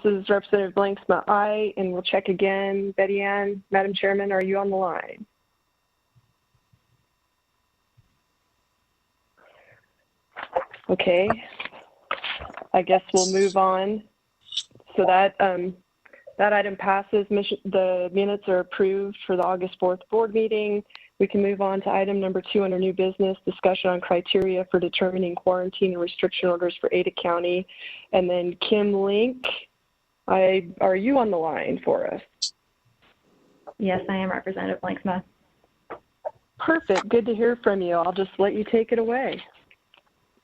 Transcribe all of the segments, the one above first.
is Representative Blanksma, aye, and we'll check again. Betty Ann, Madam Chairman, are you on the line? Okay, I guess we'll move on. So that that item passes. The minutes are approved for the August 4th board meeting. We can move on to item number 2 under new business, discussion on criteria for determining quarantine and restriction orders for Ada County. And then Kim Link, are you on the line for us? Yes, I am, Representative Blanksma. Perfect, good to hear from you. I'll just let you take it away.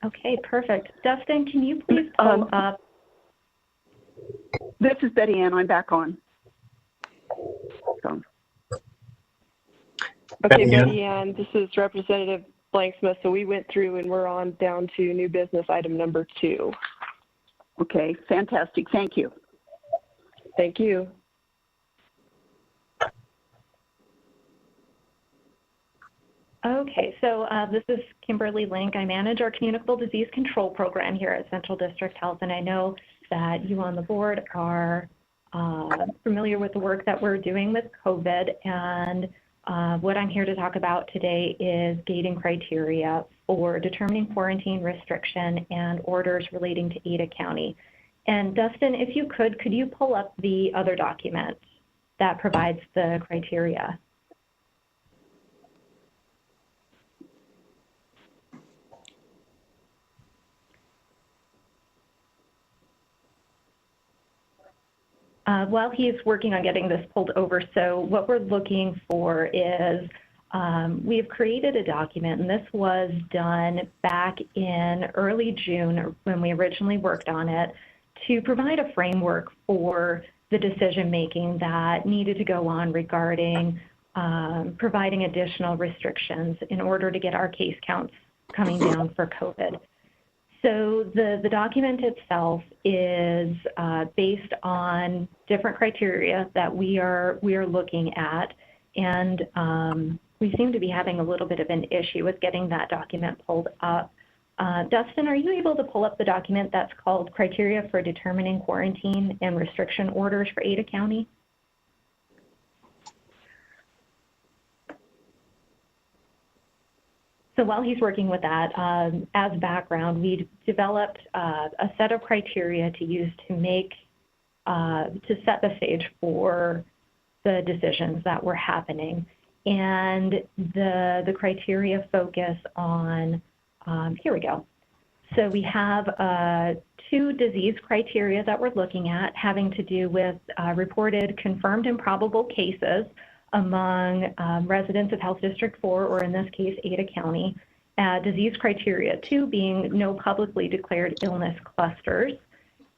Okay, perfect. Dustin, can you please pull up? This is Betty Ann, I'm back on. So. Okay, Betty Ann, this is Representative Blanksma. So we went through and we're on down to new business item number 2. Okay, fantastic. Thank you. Thank you. Okay, so this is Kimberly Link. I manage our communicable disease control program here at Central District Health, and I know that you on the board are familiar with the work that we're doing with COVID, and what I'm here to talk about today is gating criteria for determining quarantine restriction and orders relating to Ada County. And Dustin, if you could you pull up the other document that provides the criteria? While he's working on getting this pulled over, so what we're looking for is we've created a document, and this was done back in early June when we originally worked on it to provide a framework for the decision making that needed to go on regarding providing additional restrictions in order to get our case counts coming down for COVID. So the document itself is based on different criteria that we are looking at, and we seem to be having a little bit of an issue with getting that document pulled up. Dustin, are you able to pull up the document that's called Criteria for Determining Quarantine and Restriction Orders for Ada County? So while he's working with that, as background, we developed a set of criteria to use to set the stage for the decisions that were happening. And the criteria focus on, here we go. So we have 2 disease criteria that we're looking at having to do with reported confirmed and probable cases among residents of Health District 4, or in this case, Ada County. Disease criteria 2 being no publicly declared illness clusters.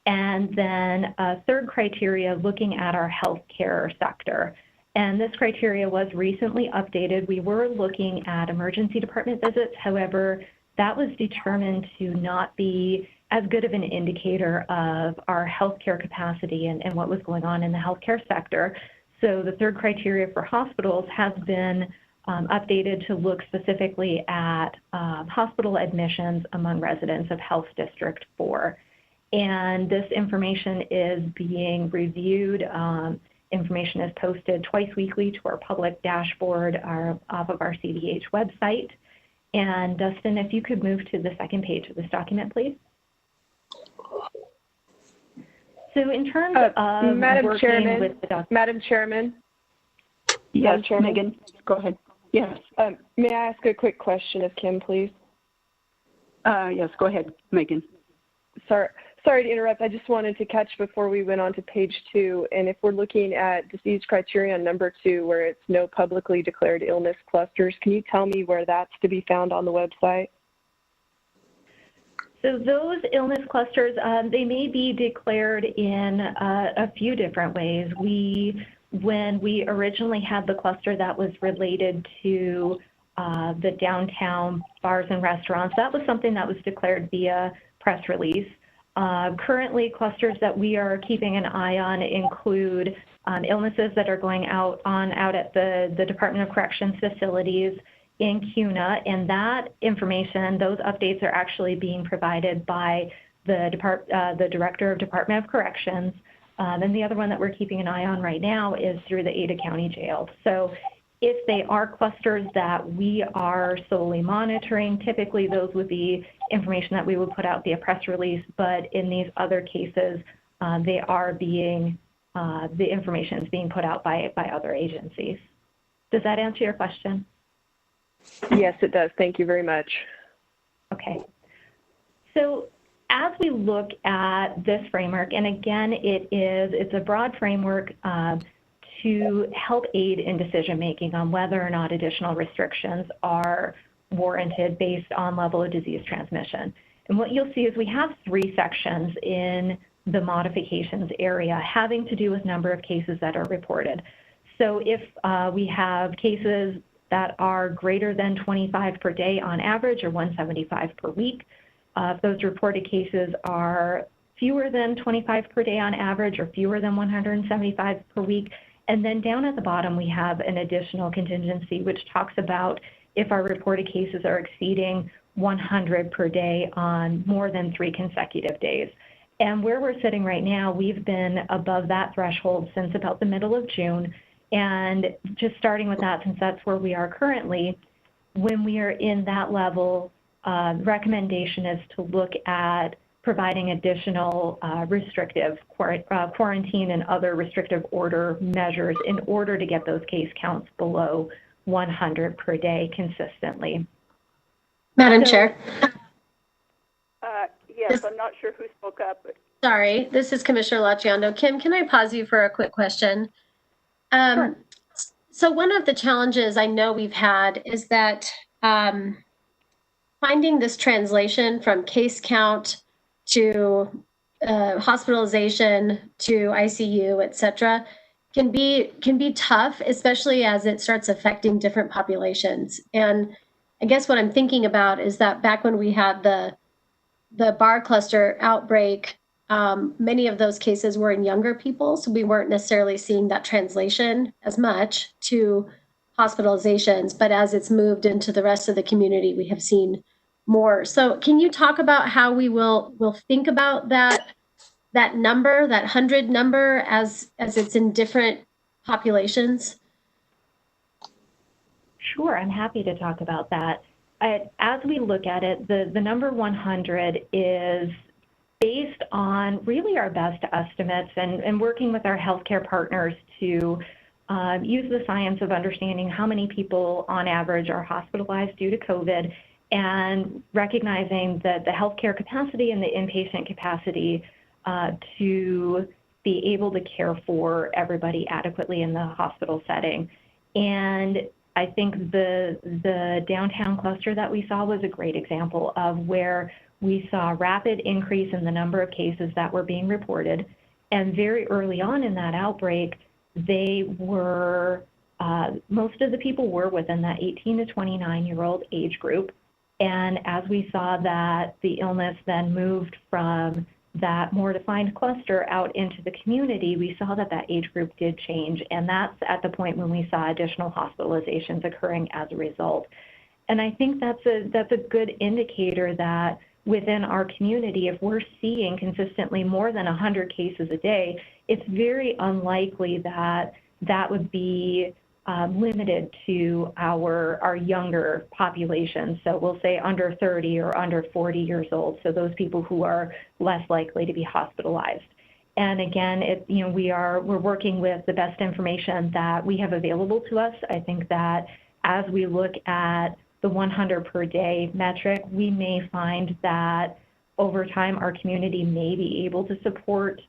And then third criteria looking at our healthcare sector. And this criteria was recently updated. We were looking at emergency department visits. However, that was determined to not be as good of an indicator of our healthcare capacity and what was going on in the healthcare sector. So the third criteria for hospitals has been updated to look specifically at hospital admissions among residents of Health District 4. And this information is being reviewed. Information is posted twice weekly to our public dashboard off of our CDH website. And Dustin, if you could move to the second page of this document, please. So in terms of Madam Chairman, Madam Chairman. Yes, Megan, go ahead. Yes. May I ask a quick question of Kim, please? Yes, go ahead, Megan. Sorry to interrupt. I just wanted to catch before we went on to page 2. And if we're looking at disease criteria number 2, where it's no publicly declared illness clusters, can you tell me where that's to be found on the website? So those illness clusters, they may be declared in a few different ways. When we originally had the cluster that was related to the downtown bars and restaurants, that was something that was declared via press release. Currently, clusters that we are keeping an eye on include illnesses that are going out at the Department of Corrections facilities in CUNA, and that information, those updates are actually being provided by the Director of Department of Corrections And the other one that we're keeping an eye on right now is through the Ada County Jail. So if they are clusters that we are solely monitoring, typically those would be information that we would put out via press release, but in these other cases, they are being, the information is being put out by other agencies. Does that answer your question? Yes, it does. Thank you very much. Okay. So as we look at this framework, and again, it's a broad framework to help aid in decision-making on whether or not additional restrictions are warranted based on level of disease transmission. And what you'll see is we have 3 sections in the modifications area having to do with number of cases that are reported. So if we have cases that are greater than 25 per day on average or 175 per week, if those reported cases are fewer than 25 per day on average or fewer than 175 per week, and then down at the bottom, we have an additional contingency, which talks about if our reported cases are exceeding 100 per day on more than 3 consecutive days. And where we're sitting right now, we've been above that threshold since about the middle of June. And just starting with that, since that's where we are currently, when we are in that level, recommendation is to look at providing additional restrictive quarantine and other restrictive order measures in order to get those case counts below 100 per day consistently. Madam Chair. Yes, I'm not sure who spoke up. But... Sorry, this is Commissioner Laciando. Kim, can I pause you for a quick question? Sure. So one of the challenges I know we've had is that finding this translation from case count to hospitalization to ICU, et cetera, can be tough, especially as it starts affecting different populations. And I guess what I'm thinking about is that back when we had the bar cluster outbreak, many of those cases were in younger people, so we weren't necessarily seeing that translation as much to hospitalizations, but as it's moved into the rest of the community, we have seen more. So can you talk about how we will think about that number, that 100 number, as it's in different populations? Sure, I'm happy to talk about that. As we look at it, the number 100 is based on really our best estimates and working with our healthcare partners to use the science of understanding how many people on average are hospitalized due to COVID and recognizing that the healthcare capacity and the inpatient capacity to be able to care for everybody adequately in the hospital setting. And I think the downtown cluster that we saw was a great example of where we saw a rapid increase in the number of cases that were being reported. And very early on in that outbreak, they were, most of the people were within that 18 to 29-year-old age group. And as we saw that the illness then moved from that more defined cluster out into the community, we saw that that age group did change. And that's at the point when we saw additional hospitalizations occurring as a result. And I think that's a good indicator that within our community, if we're seeing consistently more than 100 cases a day, it's very unlikely that that would be limited to our younger population. So we'll say under 30 or under 40 years old. So those people who are less likely to be hospitalized. And again, we're working with the best information that we have available to us. I think that as we look at the 100 per day metric, we may find that over time our community may be able to support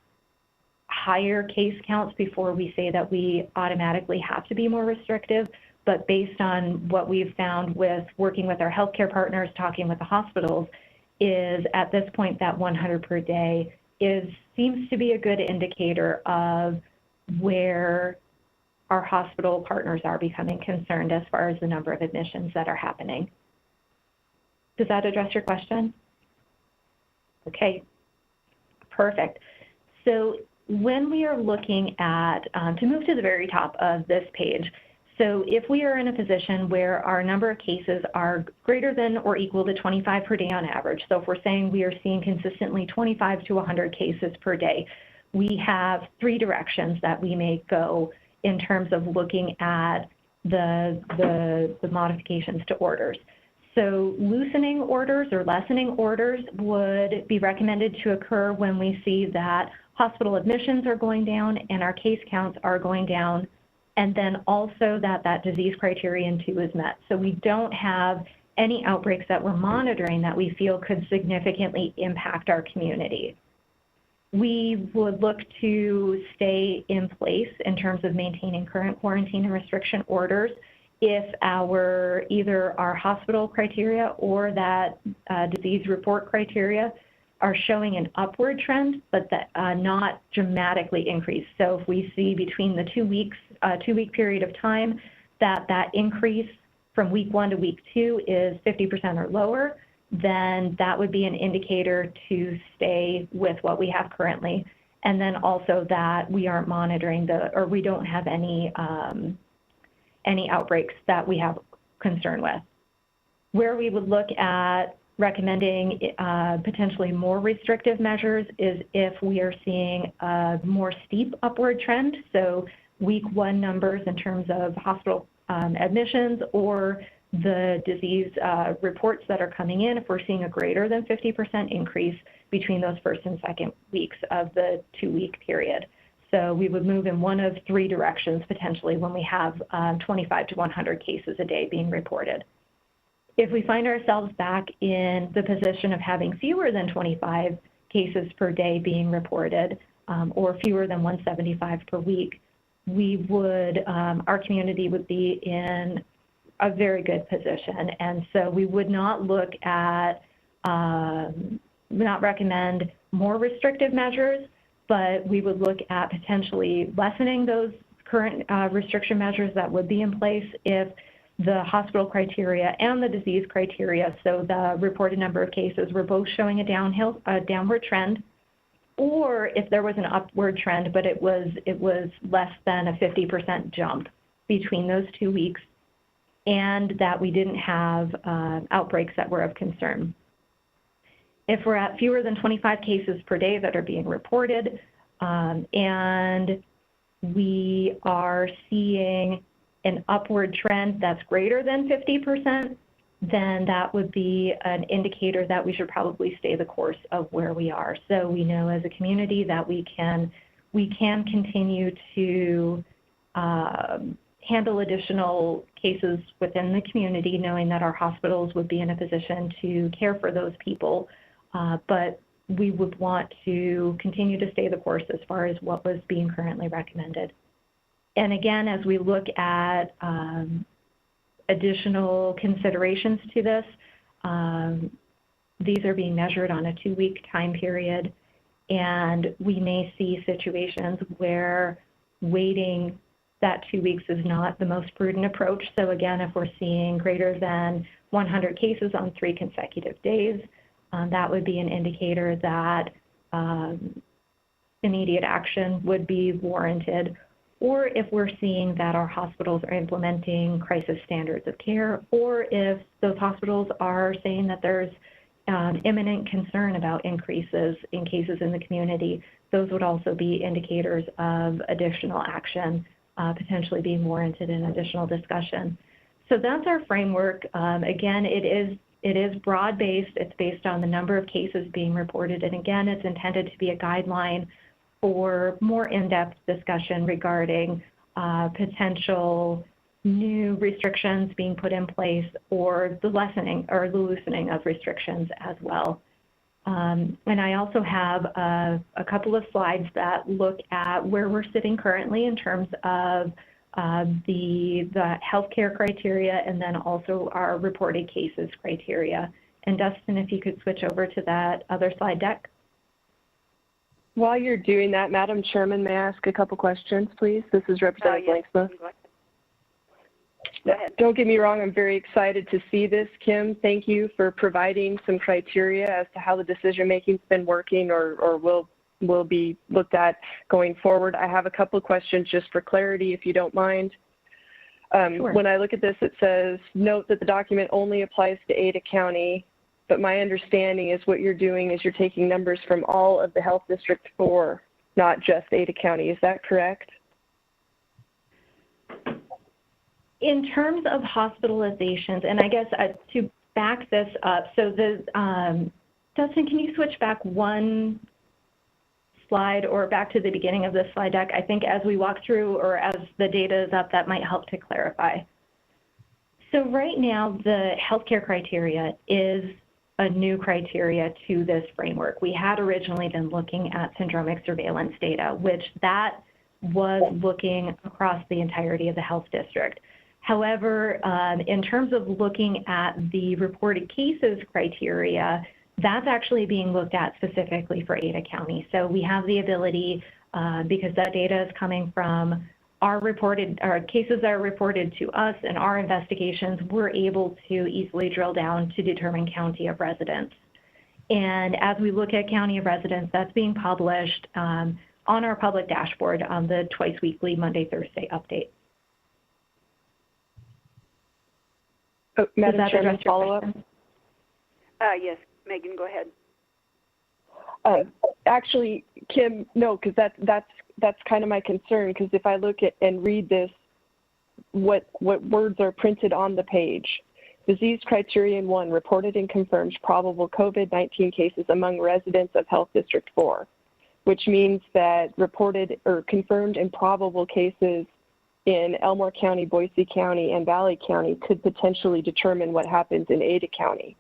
higher case counts before we say that we automatically have to be more restrictive. But based on what we've found with working with our healthcare partners, talking with the hospitals, is at this point that 100 per day seems to be a good indicator of where our hospital partners are becoming concerned as far as the number of admissions that are happening. Does that address your question? Okay, perfect. So when we are looking at, to move to the very top of this page, so if we are in a position where our number of cases are greater than or equal to 25 per day on average, so if we're saying we are seeing consistently 25 to 100 cases per day, we have 3 directions that we may go in terms of looking at the modifications to orders. So loosening orders or lessening orders would be recommended to occur when we see that hospital admissions are going down and our case counts are going down, and then also that disease criterion 2 is met. So we don't have any outbreaks that we're monitoring that we feel could significantly impact our community. We would look to stay in place in terms of maintaining current quarantine and restriction orders if either our hospital criteria or that disease report criteria are showing an upward trend, but that not dramatically increased. So if we see between the 2-week period of time that increase from week 1 to week 2 is 50% or lower, then that would be an indicator to stay with what we have currently. And then also that we aren't monitoring or we don't have any outbreaks that we have concern with. Where we would look at recommending potentially more restrictive measures is if we are seeing a more steep upward trend. So week 1 numbers in terms of hospital admissions or the disease reports that are coming in, if we're seeing a greater than 50% increase between those first and second weeks of the 2-week period. So we would move in one of 3 directions potentially when we have 25 to 100 cases a day being reported. If we find ourselves back in the position of having fewer than 25 cases per day being reported or fewer than 175 per week, we would, our community would be in a very good position. And so we would not look at, not recommend more restrictive measures, but we would look at potentially lessening those current restriction measures that would be in place if the hospital criteria and the disease criteria, so the reported number of cases, were both showing a downward trend, or if there was an upward trend, but it was less than a 50% jump between those 2 weeks, and that we didn't have outbreaks that were of concern. If we're at fewer than 25 cases per day that are being reported, and we are seeing an upward trend that's greater than 50%, then that would be an indicator that we should probably stay the course of where we are. So we know as a community that we can continue to handle additional cases within the community, knowing that our hospitals would be in a position to care for those people, but we would want to continue to stay the course as far as what was being currently recommended. And again, as we look at additional considerations to this, these are being measured on a 2-week time period, and we may see situations where waiting that 2 weeks is not the most prudent approach. So again, if we're seeing greater than 100 cases on 3 consecutive days, that would be an indicator that immediate action would be warranted. Or if we're seeing that our hospitals are implementing crisis standards of care, or if those hospitals are saying that there's imminent concern about increases in cases in the community, those would also be indicators of additional action potentially being warranted in additional discussion. So that's our framework. Again, it is broad-based. It's based on the number of cases being reported. And again, it's intended to be a guideline for more in-depth discussion regarding potential new restrictions being put in place or the lessening or the loosening of restrictions as well. And I also have a couple of slides that look at where we're sitting currently in terms of the healthcare criteria and then also our reported cases criteria. And Dustin, if you could switch over to that other slide deck. While you're doing that, Madam Chairman, may I ask a couple questions, please? This is Representative Blanksmith. Don't get me wrong, I'm very excited to see this, Kim. Thank you for providing some criteria as to how the decision-making's been working or will be looked at going forward. I have a couple of questions just for clarity, if you don't mind. Sure. When I look at this, it says, note that the document only applies to Ada County, but my understanding is what you're doing is you're taking numbers from all of the Health District 4 not just Ada County. Is that correct? In terms of hospitalizations, and I guess to back this up, so Dustin, can you switch back one slide or back to the beginning of the slide deck? I think as we walk through or as the data is up, that might help to clarify. So right now, the healthcare criteria is a new criteria to this framework. We had originally been looking at syndromic surveillance data, which that was looking across the entirety of the health district. However, in terms of looking at the reported cases criteria, that's actually being looked at specifically for Ada County. So we have the ability, because that data is coming from our cases that are reported to us and our investigations, we're able to easily drill down to determine county of residence. And as we look at county of residence, that's being published on our public dashboard on the twice weekly Monday, Thursday update. Oh, Madam Chairman, follow-up? Yes, Megan, go ahead. Actually, Kim, no, because that's kind of my concern, because if I look at and read this, what words are printed on the page? Disease criterion 1, reported and confirmed probable COVID-19 cases among residents of Health District 4, which means that reported or confirmed and probable cases in Elmore County, Boise County, and Valley County could potentially determine what happens in Ada County.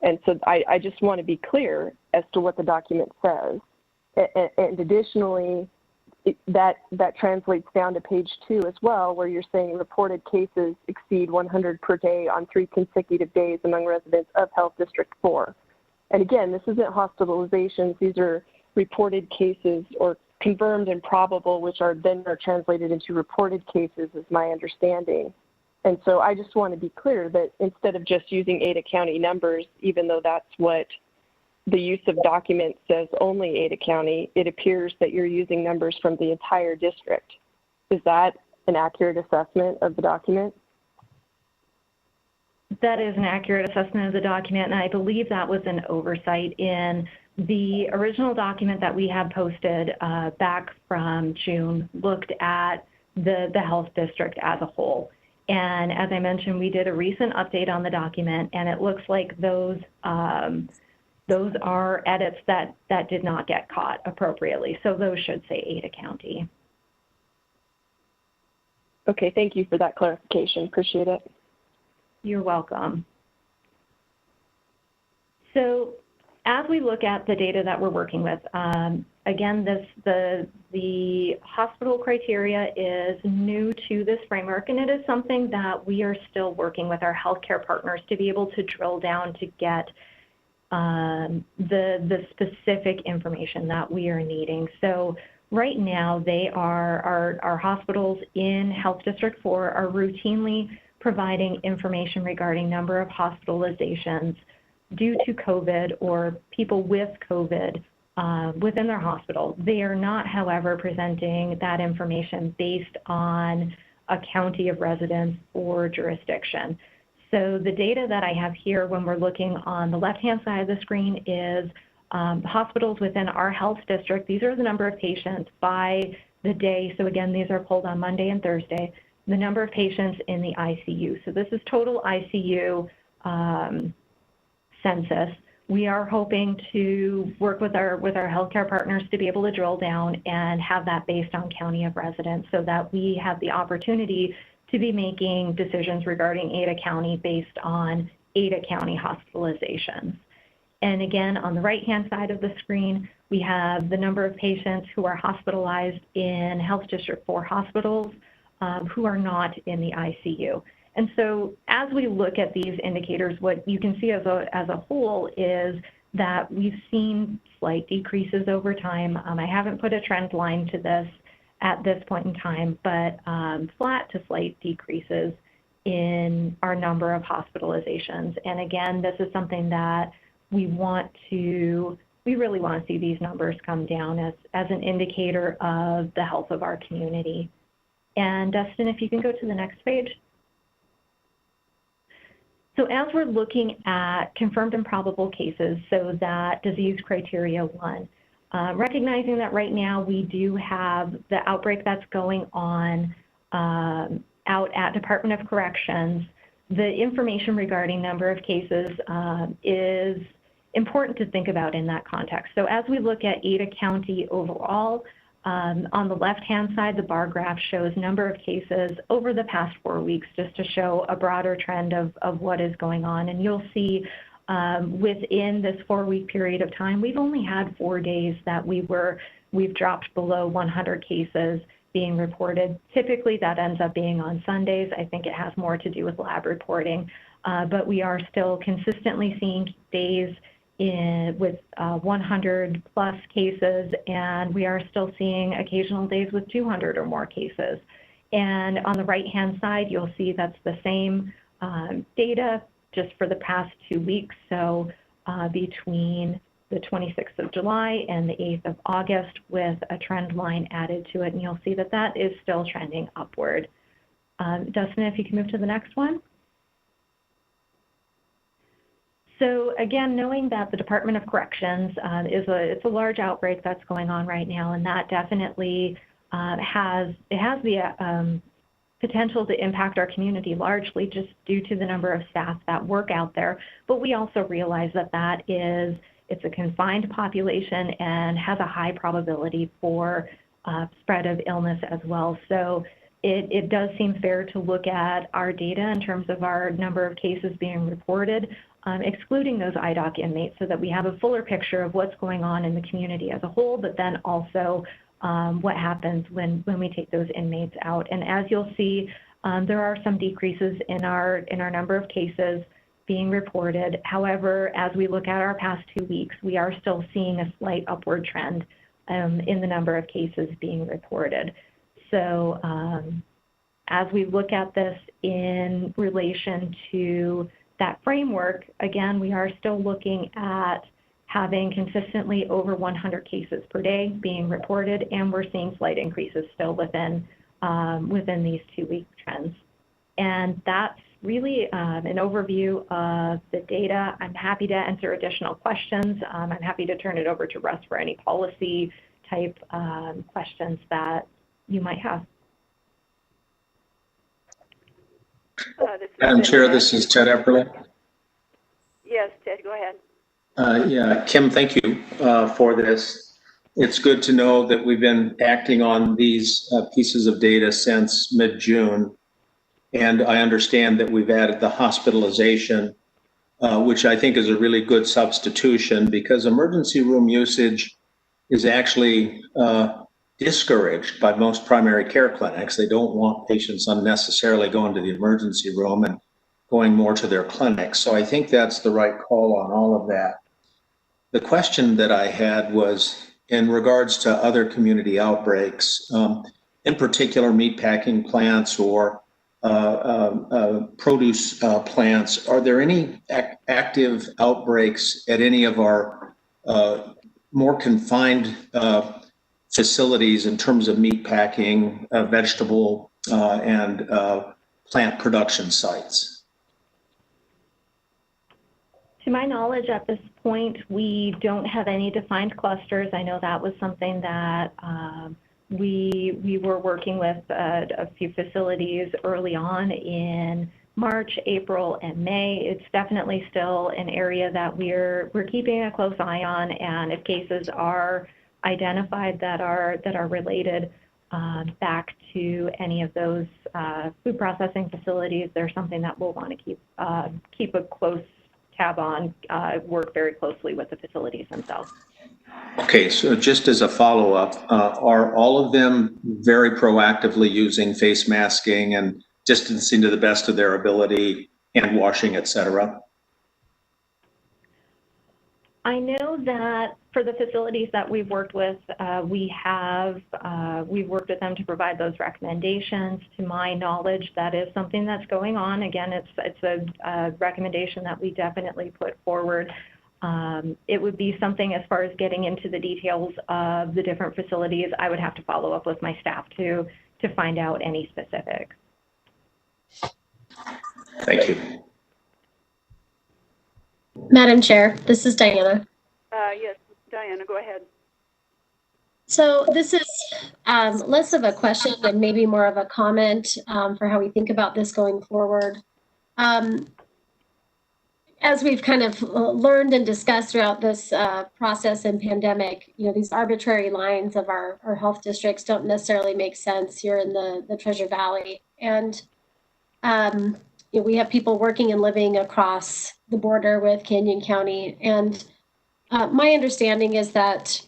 And so I just want to be clear as to what the document says. And additionally, that translates down to page 2 as well, where you're saying reported cases exceed 100 per day on 3 consecutive days among residents of Health District 4. And again, this isn't hospitalizations. These are reported cases or confirmed and probable, which are translated into reported cases, is my understanding. And so I just want to be clear that instead of just using Ada County numbers, even though that's what the use of document says only Ada County, it appears that you're using numbers from the entire district. Is that an accurate assessment of the document? That is an accurate assessment of the document, and I believe that was an oversight in the original document that we had posted back from June, looked at the health district as a whole. And as I mentioned, we did a recent update on the document, and it looks like those are edits that did not get caught appropriately. So those should say Ada County. Okay, thank you for that clarification. Appreciate it. You're welcome. So as we look at the data that we're working with, again, the hospital criteria is new to this framework, and it is something that we are still working with our healthcare partners to be able to drill down to get the specific information that we are needing. So right now, our hospitals in Health District 4 are routinely providing information regarding number of hospitalizations due to COVID or people with COVID within their hospital. They are not, however, presenting that information based on a county of residence or jurisdiction. So the data that I have here when we're looking on the left-hand side of the screen is hospitals within our health district. These are the number of patients by the day. So again, these are pulled on Monday and Thursday. The number of patients in the ICU. So this is total ICU census. We are hoping to work with our healthcare partners to be able to drill down and have that based on county of residence so that we have the opportunity to be making decisions regarding Ada County based on Ada County hospitalizations. And again, on the right-hand side of the screen, we have the number of patients who are hospitalized in Health District 4 hospitals who are not in the ICU. And so as we look at these indicators, what you can see as a whole is that we've seen slight decreases over time. I haven't put a trend line to this at this point in time, but flat to slight decreases in our number of hospitalizations. And again, this is something that we really want to see these numbers come down as an indicator of the health of our community. And Dustin, if you can go to the next page. So as we're looking at confirmed and probable cases, so that disease criteria 1, recognizing that right now we do have the outbreak that's going on out at Department of Corrections, the information regarding number of cases is important to think about in that context. So as we look at Ada County overall, on the left-hand side, the bar graph shows number of cases over the past 4 weeks, just to show a broader trend of what is going on. And you'll see within this 4-week period of time, we've only had 4 days that we've dropped below 100 cases being reported. Typically, that ends up being on Sundays. I think it has more to do with lab reporting, but we are still consistently seeing days with 100 plus cases, and we are still seeing occasional days with 200 or more cases. And on the right-hand side, you'll see that's the same data just for the past 2 weeks. So between the 26th of July and the 8th of August, with a trend line added to it, and you'll see that that is still trending upward. Dustin, if you can move to the next one. So again, knowing that the Department of Corrections it's a large outbreak that's going on right now, and that definitely has the potential to impact our community largely just due to the number of staff that work out there. But we also realize that it's a confined population and has a high probability for spread of illness as well. So it does seem fair to look at our data in terms of our number of cases being reported, excluding those IDOC inmates, so that we have a fuller picture of what's going on in the community as a whole, but then also what happens when we take those inmates out. And as you'll see, there are some decreases in our number of cases being reported. However, as we look at our past 2 weeks, we are still seeing a slight upward trend in the number of cases being reported. So as we look at this in relation to that framework, again, we are still looking at having consistently over 100 cases per day being reported, and we're seeing slight increases still within these 2-week trends. And that's really an overview of the data. I'm happy to answer additional questions. I'm happy to turn it over to Russ for any policy type questions that you might have. Madam Chair, this is Ted Epperle. Yes, Ted, go ahead. Yeah, Kim, thank you for this. It's good to know that we've been acting on these pieces of data since mid-June. And I understand that we've added the hospitalization, which I think is a really good substitution, because emergency room usage is actually discouraged by most primary care clinics. They don't want patients unnecessarily going to the emergency room and going more to their clinics. So I think that's the right call on all of that. The question that I had was in regards to other community outbreaks, in particular meatpacking plants or produce plants. Are there any active outbreaks at any of our more confined facilities in terms of meatpacking, vegetable and plant production sites? To my knowledge, at this point, we don't have any defined clusters. I know that was something that we were working with a few facilities early on in March, April, and May. It's definitely still an area that we're keeping a close eye on, and if cases are identified that are related back to any of those food processing facilities, there's something that we'll want to keep a close tab on, work very closely with the facilities themselves. Okay, so just as a follow-up, are all of them very proactively using face masking and distancing to the best of their ability, hand washing, et cetera? I know that for the facilities that we've worked with, we've worked with them to provide those recommendations. To my knowledge, that is something that's going on. Again, it's a recommendation that we definitely put forward. It would be something, as far as getting into the details of the different facilities, I would have to follow up with my staff to find out any specifics. Thank you. Madam Chair, this is Diana. Yes, Diana, go ahead. So this is less of a question and maybe more of a comment for how we think about this going forward. As we've kind of learned and discussed throughout this process and pandemic, these arbitrary lines of our health districts don't necessarily make sense here in the Treasure Valley. And we have people working and living across the border with Canyon County. And my understanding is that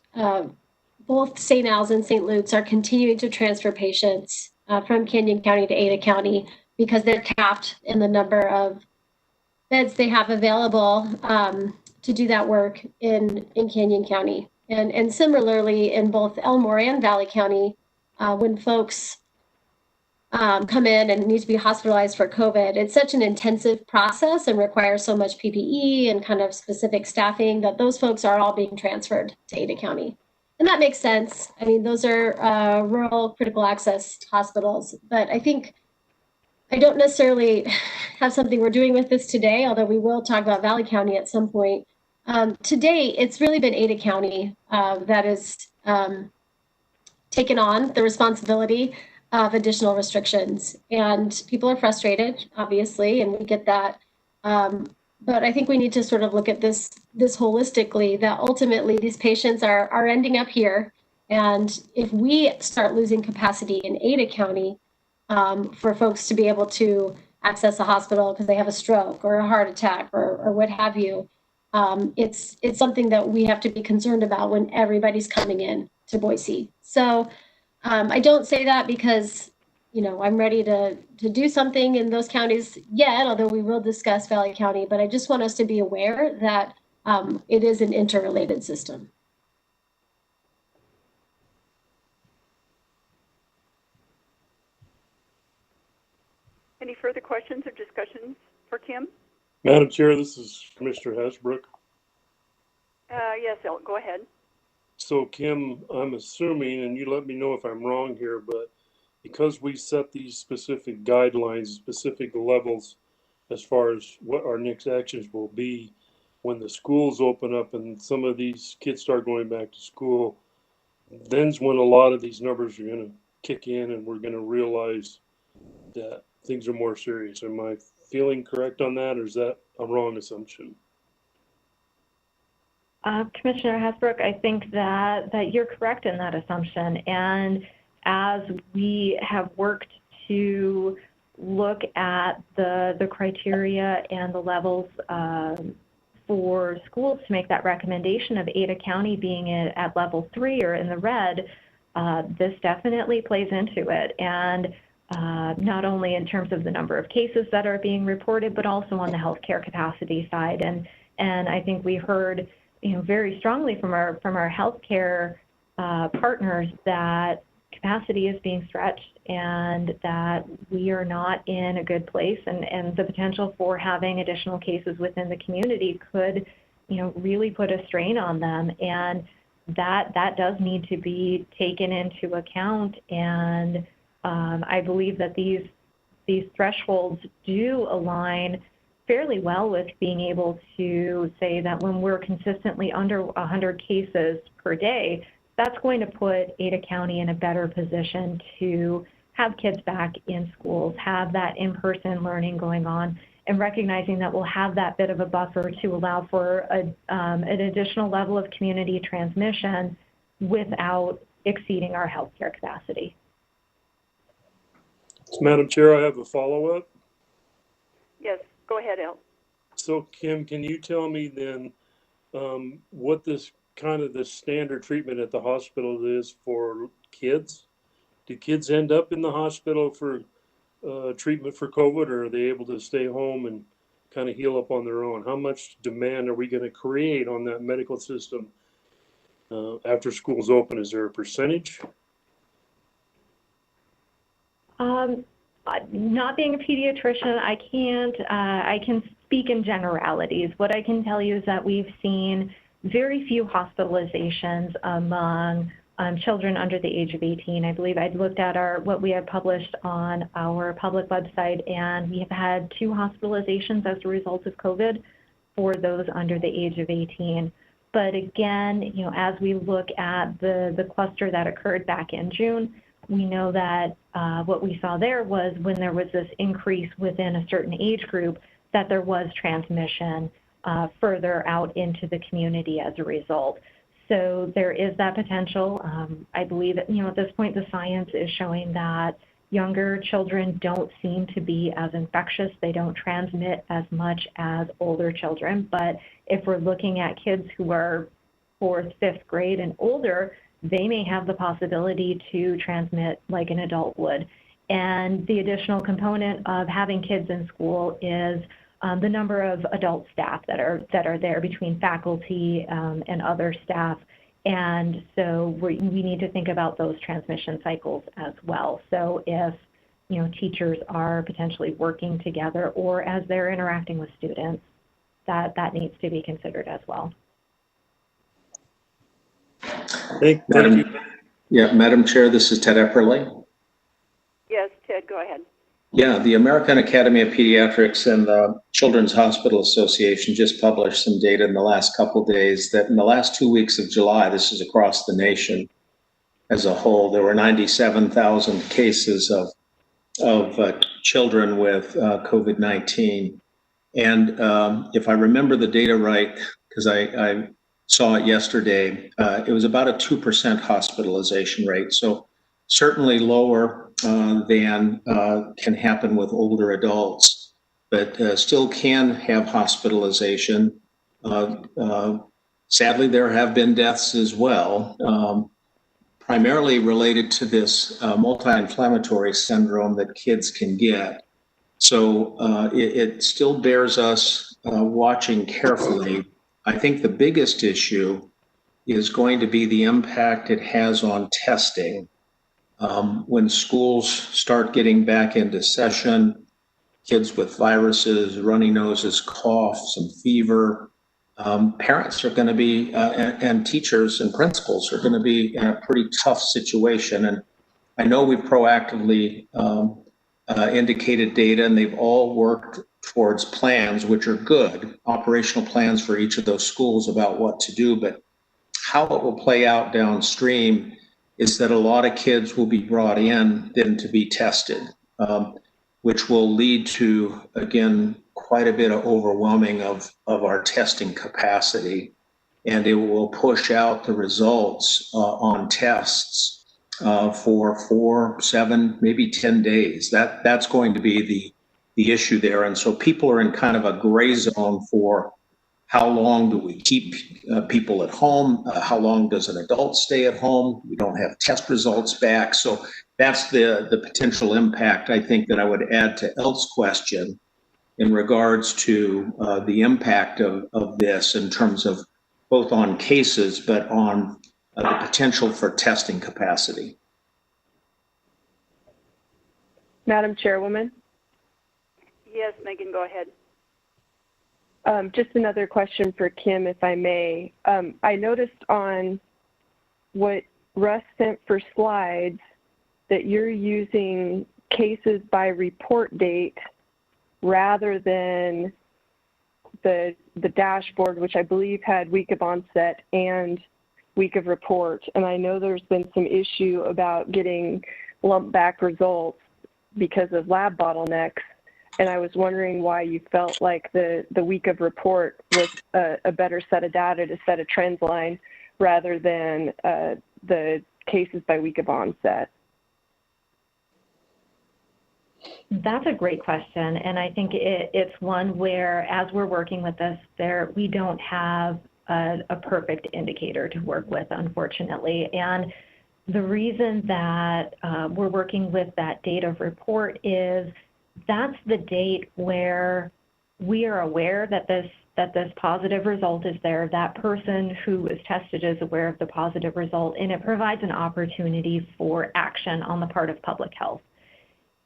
both St. Al's and St. Luke's are continuing to transfer patients from Canyon County to Ada County because they're capped in the number of beds they have available to do that work in Canyon County. And similarly, in both Elmore and Valley County, when folks come in and need to be hospitalized for COVID, it's such an intensive process and requires so much PPE and kind of specific staffing that those folks are all being transferred to Ada County. And that makes sense. I mean, those are rural critical access hospitals, but I don't necessarily have something we're doing with this today, although we will talk about Valley County at some point. Today, it's really been Ada County that has taken on the responsibility of additional restrictions. And people are frustrated, obviously, and we get that. But I think we need to sort of look at this holistically, that ultimately these patients are ending up here. And if we start losing capacity in Ada County, for folks to be able to access a hospital because they have a stroke or a heart attack or what have you. It's something that we have to be concerned about when everybody's coming in to Boise. So I don't say that because, I'm ready to do something in those counties yet, although we will discuss Valley County, but I just want us to be aware that it is an interrelated system. Any further questions or discussions for Kim? Madam Chair, this is Commissioner Hasbrouck. Yes, go ahead. So Kim, I'm assuming, and you let me know if I'm wrong here, but because we set these specific guidelines, specific levels, as far as what our next actions will be, when the schools open up and some of these kids start going back to school, then's when a lot of these numbers are going to kick in and we're going to realize that things are more serious. Am I feeling correct on that, or is that a wrong assumption? Commissioner Hasbrouck, I think that you're correct in that assumption. And as we have worked to look at the criteria and the levels for schools to make that recommendation of Ada County being at level 3 or in the red, this definitely plays into it. And not only in terms of the number of cases that are being reported, but also on the healthcare capacity side. And I think we heard, very strongly from our healthcare partners that capacity is being stretched and that we are not in a good place, and the potential for having additional cases within the community could, really put a strain on them. And that does need to be taken into account. And I believe that these thresholds do align fairly well with being able to say that when we're consistently under 100 cases per day, that's going to put Ada County in a better position to have kids back in schools, have that in-person learning going on, and recognizing that we'll have that bit of a buffer to allow for an additional level of community transmission without exceeding our healthcare capacity. Madam Chair, I have a follow-up. Yes, go ahead, El. So Kim, can you tell me then what this kind of the standard treatment at the hospital is for kids? Do kids end up in the hospital for treatment for COVID, or are they able to stay home and kind of heal up on their own? How much demand are we going to create on that medical system after school's open? Is there a percentage? Not being a pediatrician, I can speak in generalities. What I can tell you is that we've seen very few hospitalizations among children under the age of 18. I believe I'd looked at what we had published on our public website, and we have had 2 hospitalizations as a result of COVID for those under the age of 18. But again, you know, as we look at the cluster that occurred back in June, we know that what we saw there was when there was this increase within a certain age group, that there was transmission further out into the community as a result. So there is that potential. I believe that, you know, at this point, the science is showing that younger children don't seem to be as infectious. They don't transmit as much as older children. But if we're looking at kids who are 4th, 5th grade and older, they may have the possibility to transmit like an adult would. And the additional component of having kids in school is the number of adult staff that are there between faculty and other staff. And so we need to think about those transmission cycles as well. So if, you know, teachers are potentially working together or as they're interacting with students, that needs to be considered as well. Thank you. Yeah, Madam Chair, this is Ted Epperly. Yes, Ted, go ahead. Yeah, the American Academy of Pediatrics and the Children's Hospital Association just published some data in the last couple of days that in the last 2 weeks of July, this is across the nation as a whole, there were 97,000 cases of children with COVID-19. And if I remember the data right, because I saw it yesterday, it was about a 2% hospitalization rate. So certainly lower than can happen with older adults, but still can have hospitalization. Sadly, there have been deaths as well, primarily related to this multi-inflammatory syndrome that kids can get. So it still bears us watching carefully. I think the biggest issue is going to be the impact it has on testing. When schools start getting back into session, kids with viruses, runny noses, cough, some fever, parents are going to be, and teachers and principals are going to be in a pretty tough situation. And I know we've proactively indicated data, and they've all worked towards plans, which are good, operational plans for each of those schools about what to do. But how it will play out downstream is that a lot of kids will be brought in then to be tested, which will lead to, again, quite a bit of overwhelming of our testing capacity. And it will push out the results on tests for 4, 7, maybe 10 days. That's going to be the issue there. And so people are in kind of a gray zone for how long do we keep people at home? How long does an adult stay at home? We don't have test results back. So that's the potential impact, I think, that I would add to Elt's question in regards to the impact of this in terms of both on cases, but on the potential for testing capacity. Madam Chairwoman? Yes, Megan, go ahead. Just another question for Kim, if I may. I noticed on what Russ sent for slides that you're using cases by report date rather than the dashboard, which I believe had week of onset and week of report. And I know there's been some issue about getting lump back results because of lab bottlenecks. And I was wondering why you felt like the week of report was a better set of data to set a trend line rather than the cases by week of onset. That's a great question. And I think it's one where, as we're working with this, we don't have a perfect indicator to work with, unfortunately. And the reason that we're working with that date of report is that's the date where we are aware that this positive result is there. That person who was tested is aware of the positive result, and it provides an opportunity for action on the part of public health.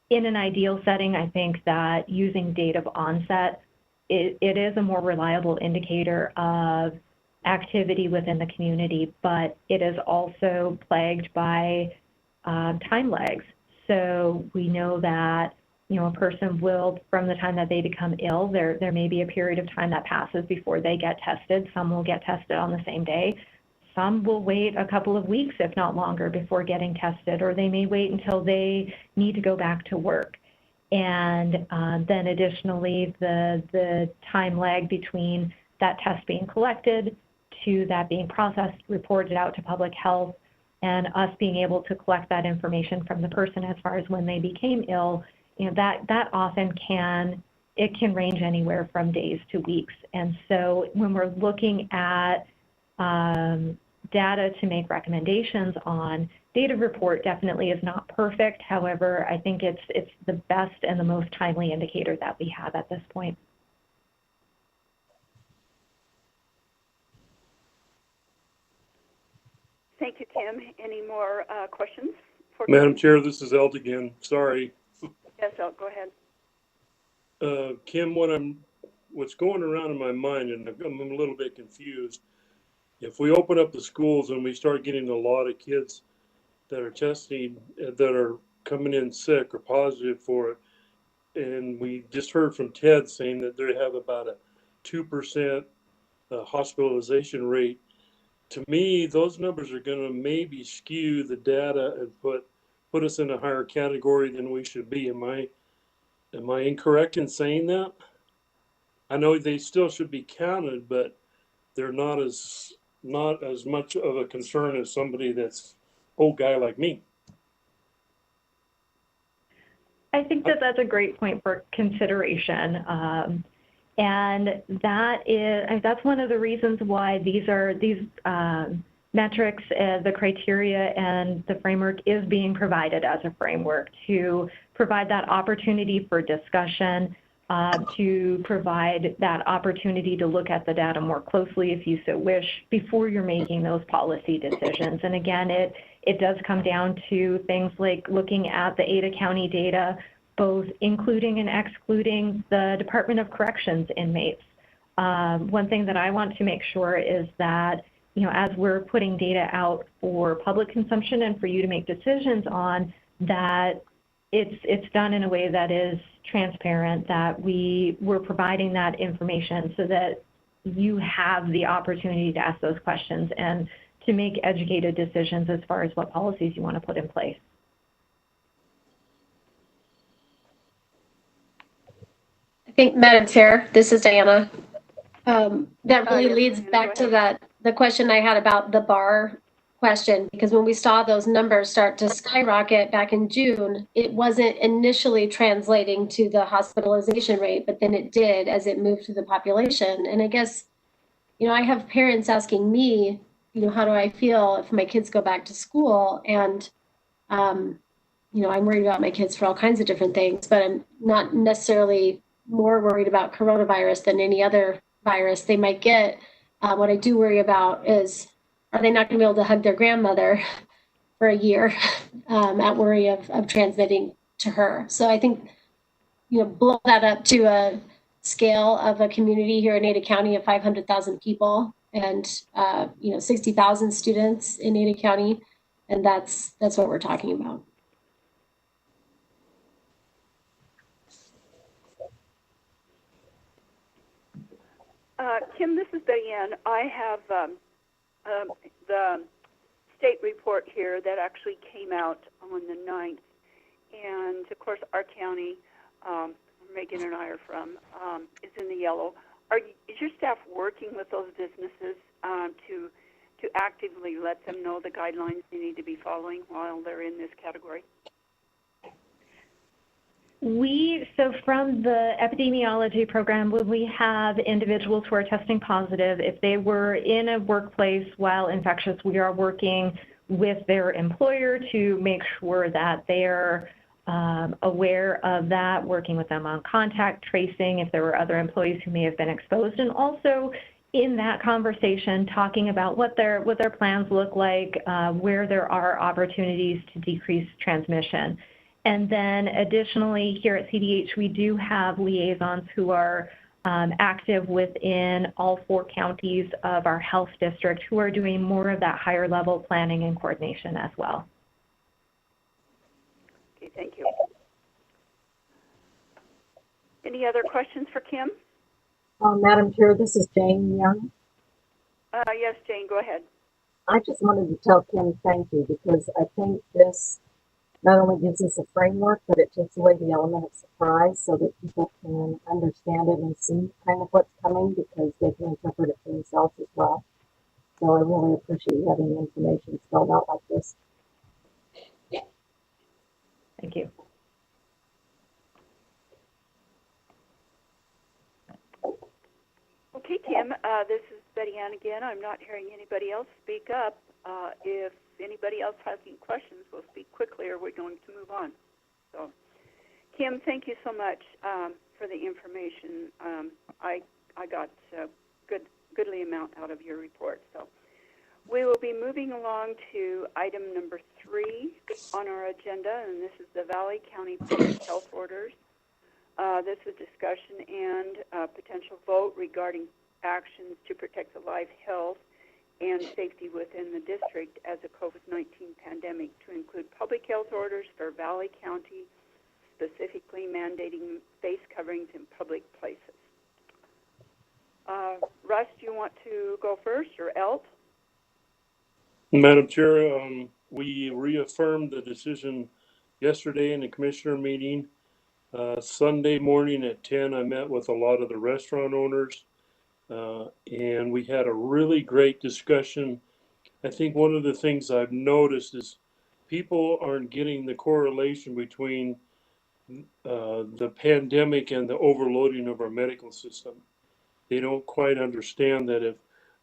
In an ideal setting, I think that using date of onset, it is a more reliable indicator of activity within the community, but it is also plagued by time lags. So we know that a person will, from the time that they become ill, there may be a period of time that passes before they get tested. Some will get tested on the same day. Some will wait a couple of weeks, if not longer, before getting tested, or they may wait until they need to go back to work. And then additionally, the time lag between that test being collected to that being processed, reported out to public health, and us being able to collect that information from the person as far as when they became ill, that often can range anywhere from days to weeks. And so when we're looking at data to make recommendations on, data report definitely is not perfect. However, I think it's the best and the most timely indicator that we have at this point. Thank you, Kim. Any more questions? Madam Chair, this is Elting again. Sorry. Yes, go ahead. Kim, what's going around in my mind, and I'm a little bit confused. If we open up the schools and we start getting a lot of kids that are testing, that are coming in sick or positive for it, and we just heard from Ted saying that they have about a 2% hospitalization rate. To me, those numbers are going to maybe skew the data and put us in a higher category than we should be. Am I incorrect in saying that? I know they still should be counted, but they're not as much of a concern as somebody that's old guy like me. I think that's a great point for consideration. And that's one of the reasons why these metrics, the criteria, and the framework is being provided as a framework to provide that opportunity for discussion, to provide that opportunity to look at the data more closely if you so wish before you're making those policy decisions. And again, it does come down to things like looking at the Ada County data, both including and excluding the Department of Corrections inmates. One thing that I want to make sure is that, as we're putting data out for public consumption and for you to make decisions on, that it's done in a way that is transparent, that we're providing that information so that you have the opportunity to ask those questions and to make educated decisions as far as what policies you want to put in place. I think, Madam Chair, this is Diana. That really leads back to the question I had about the bar question, because when we saw those numbers start to skyrocket back in June, it wasn't initially translating to the hospitalization rate, but then it did as it moved through the population. And I guess, I have parents asking me, how do I feel if my kids go back to school? And, I'm worried about my kids for all kinds of different things, but I'm not necessarily more worried about coronavirus than any other virus they might get. What I do worry about is, are they not going to be able to hug their grandmother for a year at worry of transmitting to her? So I think, blow that up to a scale of a community here in Ada County of 500,000 people and, 60,000 students in Ada County. And that's what we're talking about. Kim, this is Diane. I have the state report here that actually came out on the 9th. And, of course, our county, Megan and I are from, is in the yellow. Is your staff working with those businesses to actively let them know the guidelines they need to be following while they're in this category? So from the epidemiology program, when we have individuals who are testing positive, if they were in a workplace while infectious, we are working with their employer to make sure that they're aware of that, working with them on contact tracing if there were other employees who may have been exposed, and also in that conversation talking about what their plans look like, where there are opportunities to decrease transmission. And then additionally, here at CDH, we do have liaisons who are active within all 4 counties of our health district who are doing more of that higher level planning and coordination as well. Okay, thank you. Any other questions for Kim? Madam Chair, this is Jane Young. Yes, Jane, go ahead. I just wanted to tell Kim thank you because I think this not only gives us a framework, but it takes away the element of surprise so that people can understand it and see kind of what's coming because they can interpret it for themselves as well. So I really appreciate having the information spelled out like this. Thank you. Okay, Kim, this is Betty Ann again. I'm not hearing anybody else speak up. If anybody else has any questions, we'll speak quickly or we're going to move on. So, Kim, thank you so much for the information. I got a goodly amount out of your report. So, we will be moving along to item number 3 on our agenda, and this is the Valley County Public Health Orders. This is discussion and potential vote regarding actions to protect the life, health, and safety within the district as a COVID-19 pandemic, to include public health orders for Valley County, specifically mandating face coverings in public places. Russ, do you want to go first, or Elt? Madam Chair, we reaffirmed the decision yesterday in the commissioner meeting. Sunday morning at 10, I met with a lot of the restaurant owners, and we had a really great discussion. I think one of the things I've noticed is people aren't getting the correlation between the pandemic and the overloading of our medical system. They don't quite understand that if